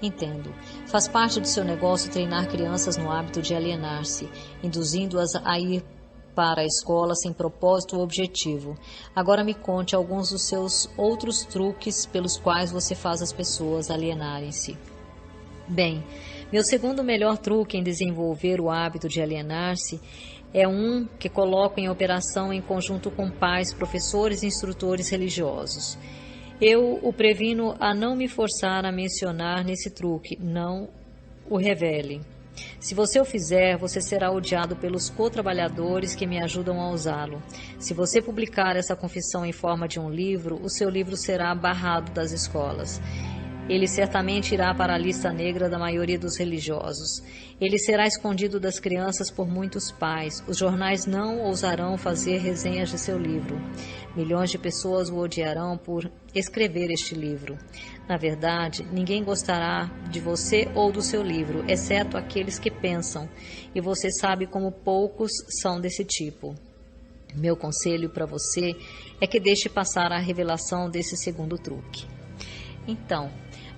Speaker 1: Entendo. Faz parte do seu negócio treinar crianças no hábito de alienar-se, induzindo-as a ir para a escola sem propósito ou objetivo. Agora me conte alguns dos seus outros truques pelos quais você faz as pessoas alienarem-se. Bem, meu segundo melhor truque em desenvolver o hábito de alienar-se é um que coloco em operação em conjunto com pais, professores e instrutores religiosos. Eu o previno a não me forçar a mencionar nesse truque, não o revele. Se você o fizer, você será odiado pelos co-trabalhadores que me ajudam a usá-lo. Se você publicar essa confissão em forma de um livro, o seu livro será barrado das escolas. Ele certamente irá para a lista negra da maioria dos religiosos. Ele será escondido das crianças por muitos pais. Os jornais não ousarão fazer resenhas de seu livro. Milhões de pessoas o odiarão por escrever este livro. Na verdade, ninguém gostará de você ou do seu livro, exceto aqueles que pensam, e você sabe como poucos são desse tipo. Meu conselho para você é que deixe passar a revelação desse segundo truque. Então,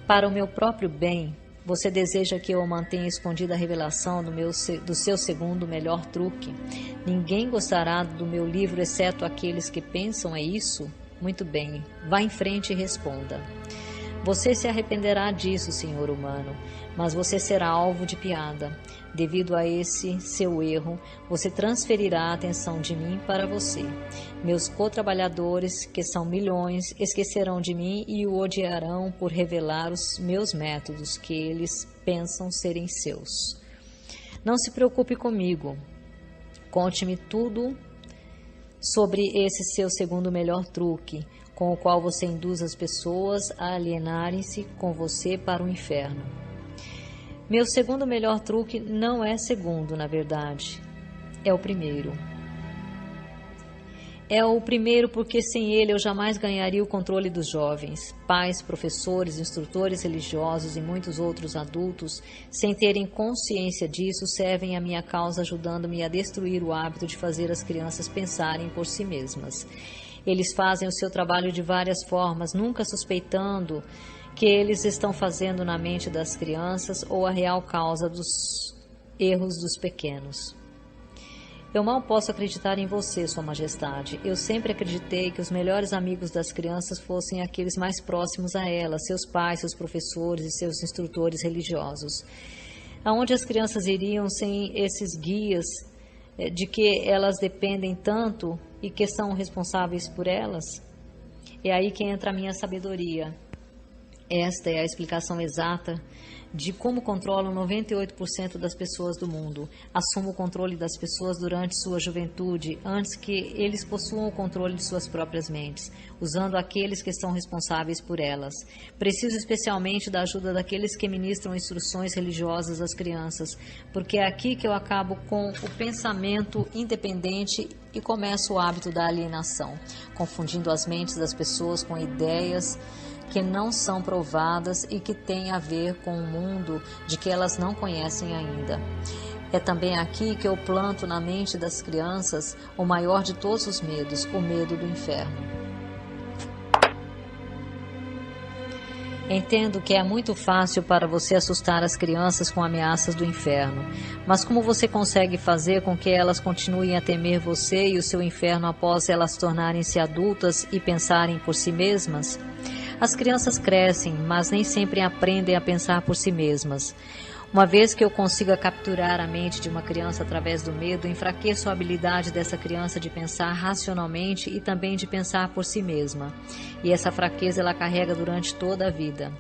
Speaker 1: para o meu próprio bem, você deseja que eu mantenha escondida a revelação do seu segundo melhor truque? Ninguém gostará do meu livro, exceto aqueles que pensam, é isso? Muito bem, vá em frente e responda. Você se arrependerá disso, senhor humano, mas você será alvo de piada. Devido a esse seu erro, você transferirá a atenção de mim para você. Meus co-trabalhadores, que são milhões, esquecerão de mim e o odiarão por revelar os meus métodos, que eles pensam serem seus. Não se preocupe comigo. Conte-me tudo sobre esse seu segundo melhor truque, com o qual você induz as pessoas a alienarem-se com você para o inferno. Meu segundo melhor truque não é segundo, na verdade. É o primeiro. É o primeiro porque sem ele eu jamais ganharia o controle dos jovens. Pais, professores, instrutores religiosos e muitos outros adultos, sem terem consciência disso, servem à minha causa ajudando-me a destruir o hábito de fazer as crianças pensarem por si mesmas. Eles fazem o seu trabalho de várias formas, nunca suspeitando que eles estão fazendo na mente das crianças ou a real causa dos erros dos pequenos. Eu mal posso acreditar em você, Sua Majestade. Eu sempre acreditei que os melhores amigos das crianças fossem aqueles mais próximos a elas, seus pais, seus professores e seus instrutores religiosos. Aonde as crianças iriam sem esses guias de que elas dependem tanto e que são responsáveis por elas? É aí que entra a minha sabedoria. Esta é a explicação exata de como controlo 98% das pessoas do mundo. Assumo o controle das pessoas durante sua juventude, antes que eles possuam o controle de suas próprias mentes, usando aqueles que são responsáveis por elas. Preciso especialmente da ajuda daqueles que ministram instruções religiosas às crianças, porque é aqui que eu acabo com o pensamento independente e começo o hábito da alienação, confundindo as mentes das pessoas com ideias que não são provadas e que têm a ver com um mundo de que elas não conhecem ainda. É também aqui que eu planto na mente das crianças o maior de todos os medos, o medo do inferno. Entendo que é muito fácil para você assustar as crianças com ameaças do inferno, mas como você consegue fazer com que elas continuem a temer você e o seu inferno após elas tornarem-se adultas e pensarem por si mesmas? As crianças crescem, mas nem sempre aprendem a pensar por si mesmas. Uma vez que eu consiga capturar a mente de uma criança através do medo, enfraqueço a habilidade dessa criança de pensar racionalmente e também de pensar por si mesma. E essa fraqueza ela carrega durante toda a vida.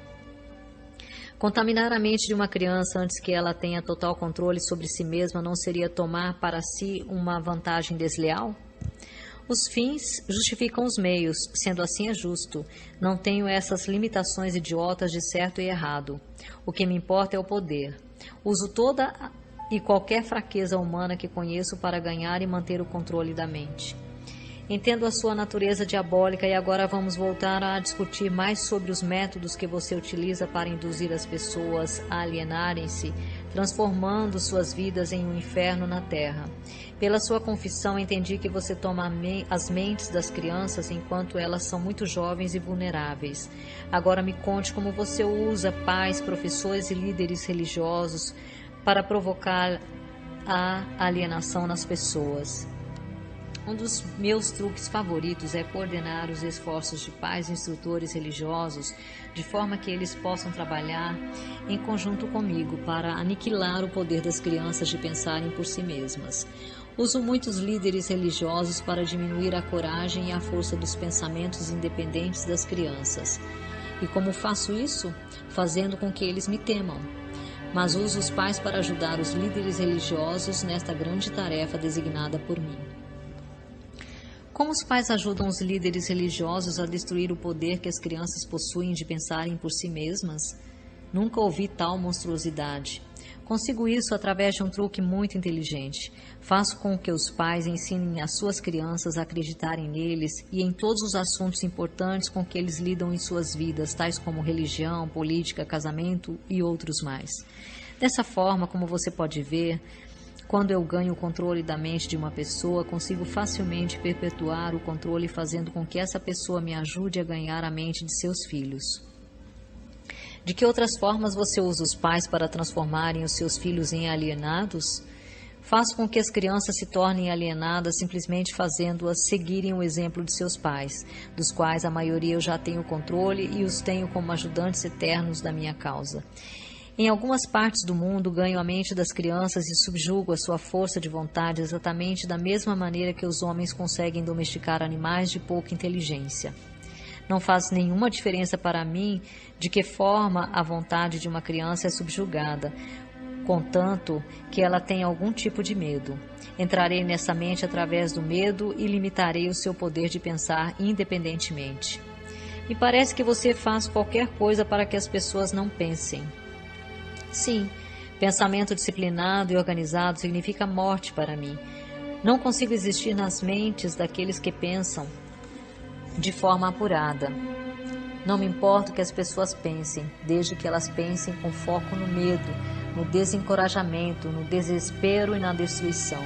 Speaker 1: Contaminar a mente de uma criança antes que ela tenha total controle sobre si mesma não seria tomar para si uma vantagem desleal? Os fins justificam os meios, sendo assim é justo. Não tenho essas limitações idiotas de certo e errado. O que me importa é o poder. Uso toda e qualquer fraqueza humana que conheço para ganhar e manter o controle da mente. Entendo a sua natureza diabólica e agora vamos voltar a discutir mais sobre os métodos que você utiliza para induzir as pessoas a alienarem-se, transformando suas vidas em um inferno na terra. Pela sua confissão, entendi que você toma as mentes das crianças enquanto elas são muito jovens e vulneráveis. Agora me conte como você usa pais, professores e líderes religiosos para provocar a alienação nas pessoas. Um dos meus truques favoritos é coordenar os esforços de pais e instrutores religiosos de forma que eles possam trabalhar em conjunto comigo para aniquilar o poder das crianças de pensarem por si mesmas. Uso muitos líderes religiosos para diminuir a coragem e a força dos pensamentos independentes das crianças. E como faço isso? Fazendo com que eles me temam. Mas uso os pais para ajudar os líderes religiosos nesta grande tarefa designada por mim. Como os pais ajudam os líderes religiosos a destruir o poder que as crianças possuem de pensarem por si mesmas? Nunca ouvi tal monstruosidade. Consigo isso através de um truque muito inteligente. Faço com que os pais ensinem as suas crianças a acreditarem neles e em todos os assuntos importantes com que eles lidam em suas vidas, tais como religião, política, casamento e outros mais. Dessa forma, como você pode ver, quando eu ganho o controle da mente de uma pessoa, consigo facilmente perpetuar o controle fazendo com que essa pessoa me ajude a ganhar a mente de seus filhos. De que outras formas você usa os pais para transformarem os seus filhos em alienados? Faço com que as crianças se tornem alienadas simplesmente fazendo-as seguirem o exemplo de seus pais, dos quais a maioria eu já tenho controle e os tenho como ajudantes eternos da minha causa. Em algumas partes do mundo, ganho a mente das crianças e subjugo a sua força de vontade exatamente da mesma maneira que os homens conseguem domesticar animais de pouca inteligência. Não faz nenhuma diferença para mim de que forma a vontade de uma criança é subjugada, contanto que ela tenha algum tipo de medo. Entrarei nessa mente através do medo e limitarei o seu poder de pensar independentemente. Me parece que você faz qualquer coisa para que as pessoas não pensem. Sim, pensamento disciplinado e organizado significa morte para mim. Não consigo existir nas mentes daqueles que pensam de forma apurada. Não me importa o que as pessoas pensem, desde que elas pensem com foco no medo, no desencorajamento, no desespero e na destruição.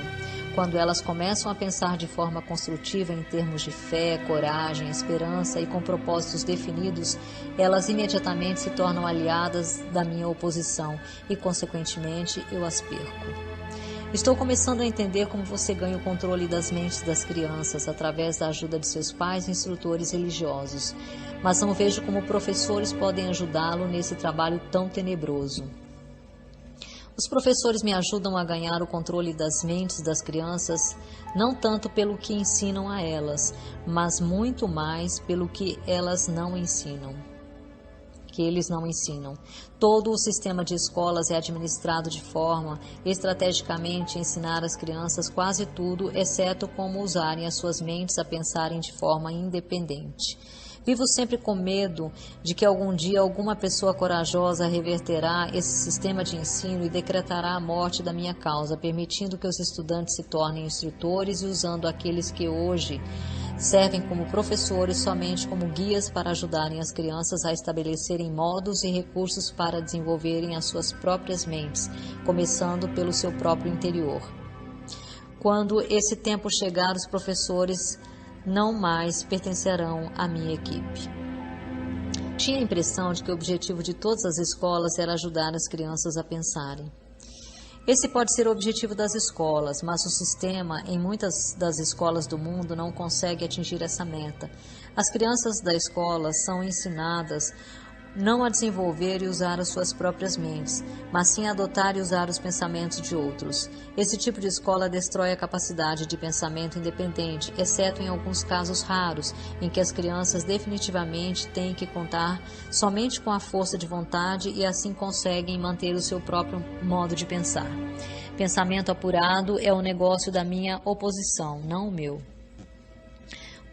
Speaker 1: Quando elas começam a pensar de forma construtiva em termos de fé, coragem, esperança e com propósitos definidos, elas imediatamente se tornam aliadas da minha oposição e, consequentemente, eu as perco. Estou começando a entender como você ganha o controle das mentes das crianças através da ajuda de seus pais e instrutores religiosos, mas não vejo como professores podem ajudá-lo nesse trabalho tão tenebroso. Os professores me ajudam a ganhar o controle das mentes das crianças, não tanto pelo que ensinam a elas, mas muito mais pelo que eles não ensinam. Todo o sistema de escolas é administrado de forma estrategicamente a ensinar às crianças quase tudo, exceto como usarem as suas mentes a pensarem de forma independente. Vivo sempre com medo de que algum dia alguma pessoa corajosa reverterá esse sistema de ensino e decretará a morte da minha causa, permitindo que os estudantes se tornem instrutores e usando aqueles que hoje servem como professores somente como guias para ajudarem as crianças a estabelecerem modos e recursos para desenvolverem as suas próprias mentes, começando pelo seu próprio interior. Quando esse tempo chegar, os professores não mais pertencerão à minha equipe. Tinha a impressão de que o objetivo de todas as escolas era ajudar as crianças a pensarem. Esse pode ser o objetivo das escolas, mas o sistema, em muitas das escolas do mundo, não consegue atingir essa meta. As crianças da escola são ensinadas não a desenvolver e usar as suas próprias mentes, mas sim a adotar e usar os pensamentos de outros. Esse tipo de escola destrói a capacidade de pensamento independente, exceto em alguns casos raros, em que as crianças definitivamente têm que contar somente com a força de vontade e assim conseguem manter o seu próprio modo de pensar. Pensamento apurado é o negócio da minha oposição, não o meu.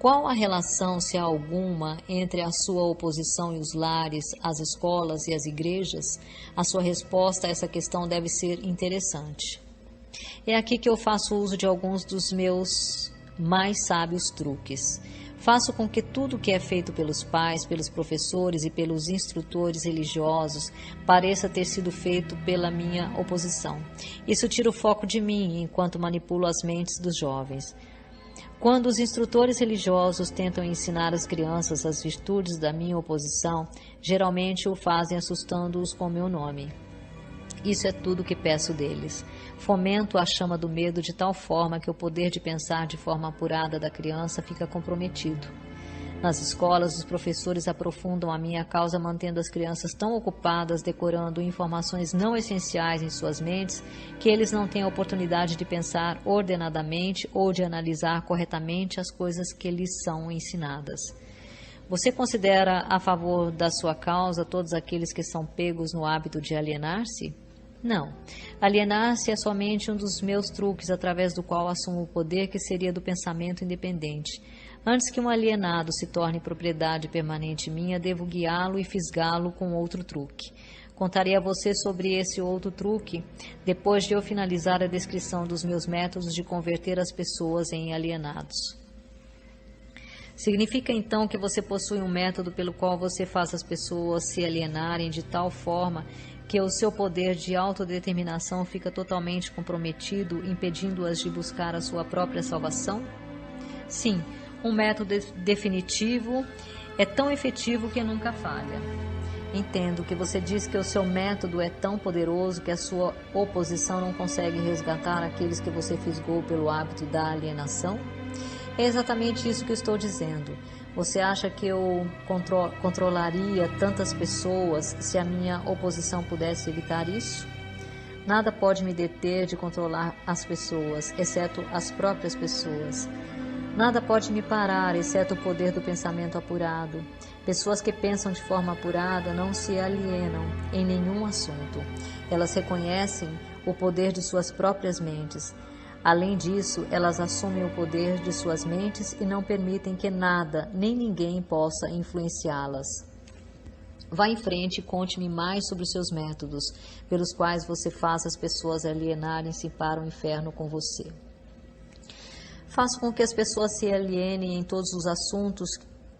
Speaker 1: Qual a relação, se há alguma, entre a sua oposição e os lares, as escolas e as igrejas? A sua resposta a essa questão deve ser interessante. É aqui que eu faço uso de alguns dos meus mais sábios truques. Faço com que tudo que é feito pelos pais, pelos professores e pelos instrutores religiosos pareça ter sido feito pela minha oposição. Isso tira o foco de mim enquanto manipulo as mentes dos jovens. Quando os instrutores religiosos tentam ensinar às crianças as virtudes da minha oposição, geralmente o fazem assustando-os com meu nome. Isso é tudo que peço deles. Fomento a chama do medo de tal forma que o poder de pensar de forma apurada da criança fica comprometido. Nas escolas, os professores aprofundam a minha causa mantendo as crianças tão ocupadas decorando informações não essenciais em suas mentes que eles não têm a oportunidade de pensar ordenadamente ou de analisar corretamente as coisas que lhes são ensinadas. Você considera a favor da sua causa todos aqueles que são pegos no hábito de alienar-se? Não. Alienar-se é somente um dos meus truques através do qual assumo o poder que seria do pensamento independente. Antes que um alienado se torne propriedade permanente minha, devo guiá-lo e fisgá-lo com outro truque. Contarei a você sobre esse outro truque depois de eu finalizar a descrição dos meus métodos de converter as pessoas em alienados. Significa então que você possui um método pelo qual você faz as pessoas se alienarem de tal forma que o seu poder de autodeterminação fica totalmente comprometido, impedindo-as de buscar a sua própria salvação? Sim, um método definitivo é tão efetivo que nunca falha. Entendo que você diz que o seu método é tão poderoso que a sua oposição não consegue resgatar aqueles que você fisgou pelo hábito da alienação? É exatamente isso que eu estou dizendo. Você acha que eu controlaria tantas pessoas se a minha oposição pudesse evitar isso? Nada pode me deter de controlar as pessoas, exceto as próprias pessoas. Nada pode me parar, exceto o poder do pensamento apurado. Pessoas que pensam de forma apurada não se alienam em nenhum assunto. Elas reconhecem o poder de suas próprias mentes. Além disso, elas assumem o poder de suas mentes e não permitem que nada, nem ninguém possa influenciá-las. Vá em frente e conte-me mais sobre os seus métodos, pelos quais você faz as pessoas alienarem-se para o inferno com você. Faço com que as pessoas se alienem em todos os assuntos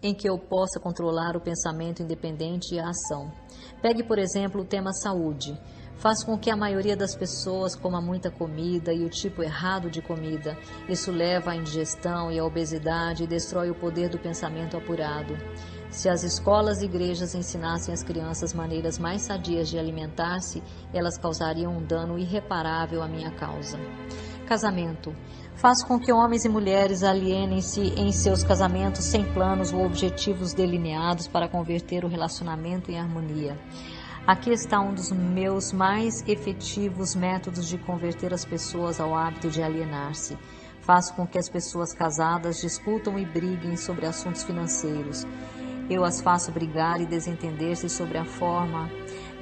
Speaker 1: em que eu possa controlar o pensamento independente e a ação. Pegue, por exemplo, o tema saúde. Faço com que a maioria das pessoas coma muita comida e o tipo errado de comida. Isso leva à indigestão e à obesidade e destrói o poder do pensamento apurado. Se as escolas e igrejas ensinassem às crianças maneiras mais sadias de alimentar-se, elas causariam um dano irreparável à minha causa. Casamento. Faço com que homens e mulheres alienem-se em seus casamentos sem planos ou objetivos delineados para converter o relacionamento em harmonia. Aqui está um dos meus mais efetivos métodos de converter as pessoas ao hábito de alienar-se. Faço com que as pessoas casadas discutam e briguem sobre assuntos financeiros. Eu as faço brigar e desentender-se sobre a forma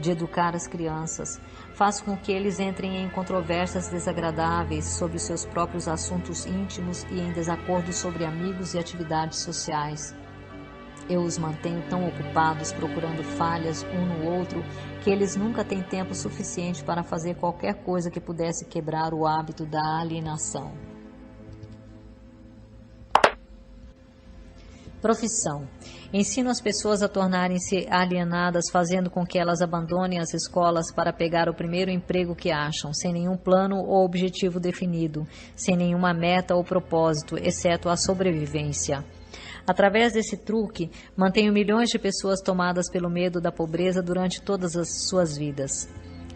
Speaker 1: de educar as crianças. Faço com que eles entrem em controvérsias desagradáveis sobre os seus próprios assuntos íntimos e em desacordo sobre amigos e atividades sociais. Eu os mantenho tão ocupados procurando falhas um no outro que eles nunca têm tempo suficiente para fazer qualquer coisa que pudesse quebrar o hábito da alienação. Profissão. Ensino as pessoas a tornarem-se alienadas, fazendo com que elas abandonem as escolas para pegar o primeiro emprego que acham, sem nenhum plano ou objetivo definido, sem nenhuma meta ou propósito, exceto a sobrevivência. Através desse truque, mantenho milhões de pessoas tomadas pelo medo da pobreza durante todas as suas vidas.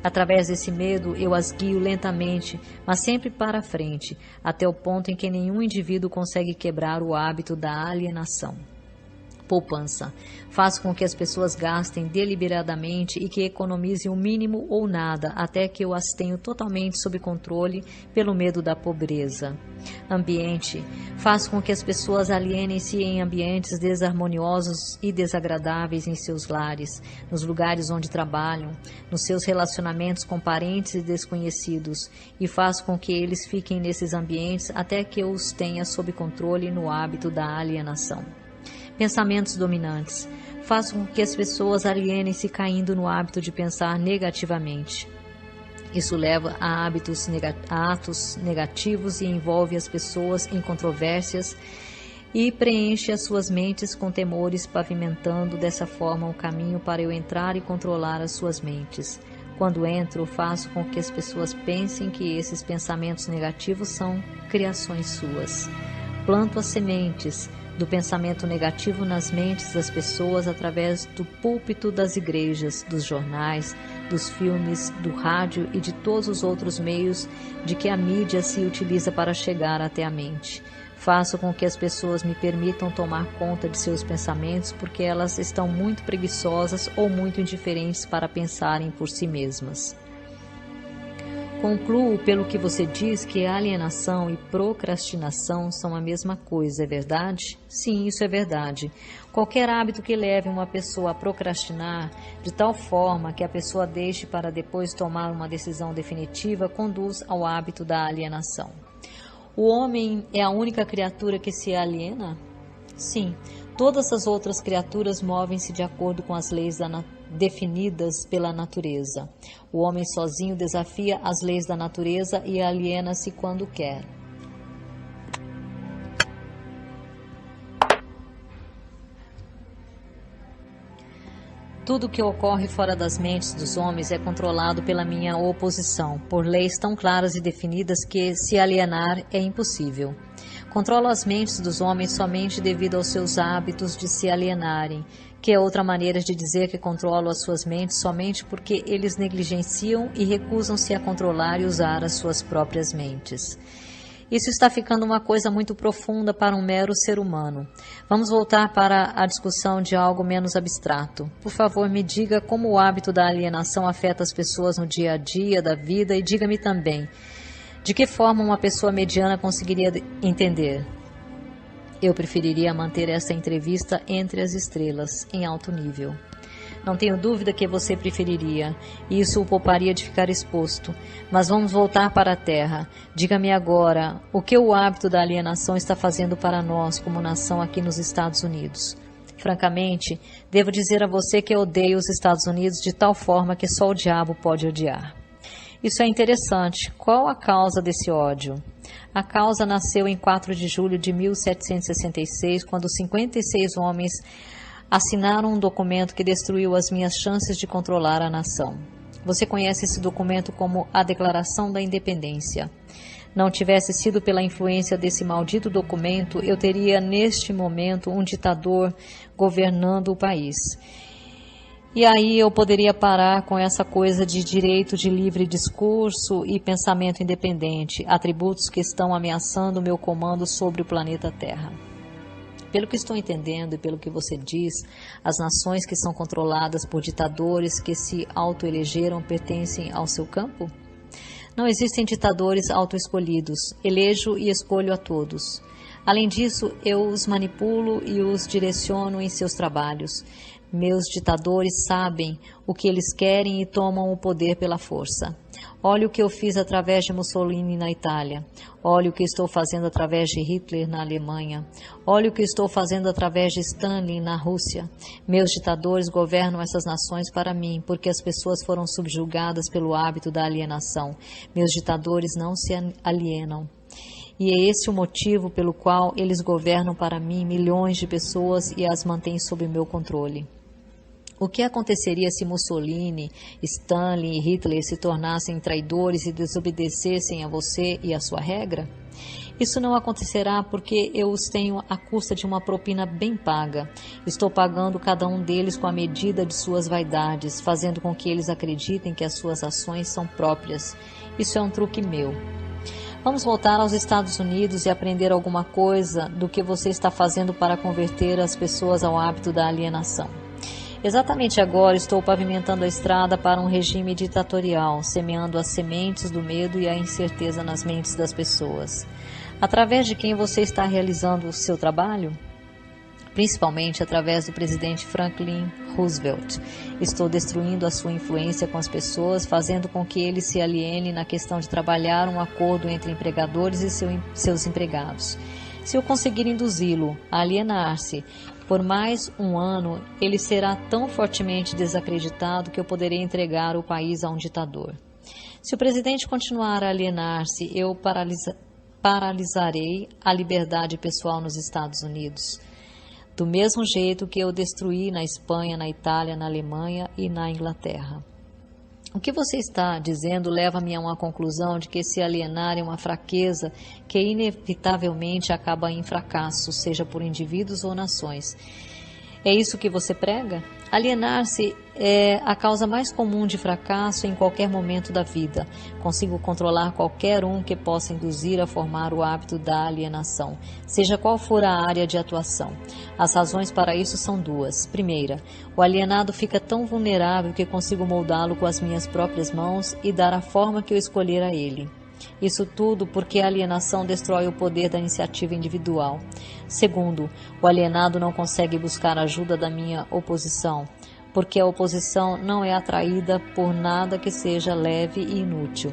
Speaker 1: Através desse medo, eu as guio lentamente, mas sempre para frente, até o ponto em que nenhum indivíduo consegue quebrar o hábito da alienação. Poupança. Faço com que as pessoas gastem deliberadamente e que economizem o mínimo ou nada, até que eu as tenho totalmente sob controle pelo medo da pobreza. Ambiente. Faço com que as pessoas alienem-se em ambientes desarmoniosos e desagradáveis em seus lares, nos lugares onde trabalham, nos seus relacionamentos com parentes e desconhecidos, e faço com que eles fiquem nesses ambientes até que eu os tenha sob controle no hábito da alienação. Pensamentos dominantes. Faço com que as pessoas alienem-se caindo no hábito de pensar negativamente. Isso leva a atos negativos e envolve as pessoas em controvérsias e preenche as suas mentes com temores, pavimentando dessa forma o caminho para eu entrar e controlar as suas mentes. Quando entro, faço com que as pessoas pensem que esses pensamentos negativos são criações suas. Planto as sementes do pensamento negativo nas mentes das pessoas através do púlpito das igrejas, dos jornais, dos filmes, do rádio e de todos os outros meios de que a mídia se utiliza para chegar até a mente. Faço com que as pessoas me permitam tomar conta de seus pensamentos porque elas estão muito preguiçosas ou muito indiferentes para pensarem por si mesmas. Concluo pelo que você diz que alienação e procrastinação são a mesma coisa, é verdade? Sim, isso é verdade. Qualquer hábito que leve uma pessoa a procrastinar, de tal forma que a pessoa deixe para depois tomar uma decisão definitiva, conduz ao hábito da alienação. O homem é a única criatura que se aliena? Sim, todas as outras criaturas movem-se de acordo com as leis definidas pela natureza. O homem sozinho desafia as leis da natureza e aliena-se quando quer. Tudo que ocorre fora das mentes dos homens é controlado pela minha oposição, por leis tão claras e definidas que se alienar é impossível. Controlo as mentes dos homens somente devido aos seus hábitos de se alienarem, que é outra maneira de dizer que controlam as suas mentes somente porque eles negligenciam e recusam-se a controlar e usar as suas próprias mentes. Isso está ficando uma coisa muito profunda para um mero ser humano. Vamos voltar para a discussão de algo menos abstrato. Por favor, me diga como o hábito da alienação afeta as pessoas no dia a dia da vida e diga-me também, de que forma uma pessoa mediana conseguiria entender? Eu preferiria manter essa entrevista entre as estrelas, em alto nível. Não tenho dúvida que você preferiria, e isso o pouparia de ficar exposto. Mas vamos voltar para a Terra. Diga-me agora, o que o hábito da alienação está fazendo para nós, como nação aqui nos Estados Unidos? Francamente, devo dizer a você que eu odeio os Estados Unidos de tal forma que só o diabo pode odiar. Isso é interessante. Qual a causa desse ódio? A causa nasceu em 4 de julho de 1766, quando 56 homens assinaram um documento que destruiu as minhas chances de controlar a nação. Você conhece esse documento como a Declaração da Independência. Não tivesse sido pela influência desse maldito documento, eu teria neste momento um ditador governando o país. E aí eu poderia parar com essa coisa de direito de livre discurso e pensamento independente, atributos que estão ameaçando o meu comando sobre o planeta Terra. Pelo que estou entendendo e pelo que você diz, as nações que são controladas por ditadores que se autoelegeram pertencem ao seu campo? Não existem ditadores autoescolhidos. Elejo e escolho a todos. Além disso, eu os manipulo e os direciono em seus trabalhos. Meus ditadores sabem o que eles querem e tomam o poder pela força. Olhe o que eu fiz através de Mussolini na Itália. Olhe o que estou fazendo através de Hitler na Alemanha. Olhe o que estou fazendo através de Stalin na Rússia. Meus ditadores governam essas nações para mim, porque as pessoas foram subjugadas pelo hábito da alienação. Meus ditadores não se alienam. E é esse o motivo pelo qual eles governam para mim milhões de pessoas e as mantêm sob meu controle. O que aconteceria se Mussolini, Stalin e Hitler se tornassem traidores e desobedecessem a você e a sua regra? Isso não acontecerá porque eu os tenho à custa de uma propina bem paga. Estou pagando cada um deles com a medida de suas vaidades, fazendo com que eles acreditem que as suas ações são próprias. Isso é um truque meu. Vamos voltar aos Estados Unidos e aprender alguma coisa do que você está fazendo para converter as pessoas ao hábito da alienação. Exatamente agora estou pavimentando a estrada para um regime ditatorial, semeando as sementes do medo e a incerteza nas mentes das pessoas. Através de quem você está realizando o seu trabalho? Principalmente através do presidente Franklin Roosevelt. Estou destruindo a sua influência com as pessoas, fazendo com que ele se aliene na questão de trabalhar um acordo entre empregadores e seus empregados. Se eu conseguir induzi-lo a alienar-se por mais um ano, ele será tão fortemente desacreditado que eu poderei entregar o país a um ditador. Se o presidente continuar a alienar-se, eu paralisarei a liberdade pessoal nos Estados Unidos. Do mesmo jeito que eu destruí na Espanha, na Itália, na Alemanha e na Inglaterra. O que você está dizendo leva-me a uma conclusão de que se alienar é uma fraqueza que inevitavelmente acaba em fracasso, seja por indivíduos ou nações. É isso que você prega? Alienar-se é a causa mais comum de fracasso em qualquer momento da vida. Consigo controlar qualquer um que possa induzir a formar o hábito da alienação, seja qual for a área de atuação. As razões para isso são duas. Primeira, o alienado fica tão vulnerável que consigo moldá-lo com as minhas próprias mãos e dar a forma que eu escolher a ele. Isso tudo porque a alienação destrói o poder da iniciativa individual. Segundo, o alienado não consegue buscar ajuda da minha oposição, porque a oposição não é atraída por nada que seja leve e inútil.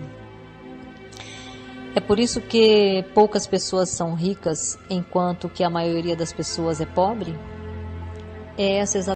Speaker 1: É por isso que poucas pessoas são ricas, enquanto que a maioria das pessoas é pobre? É essa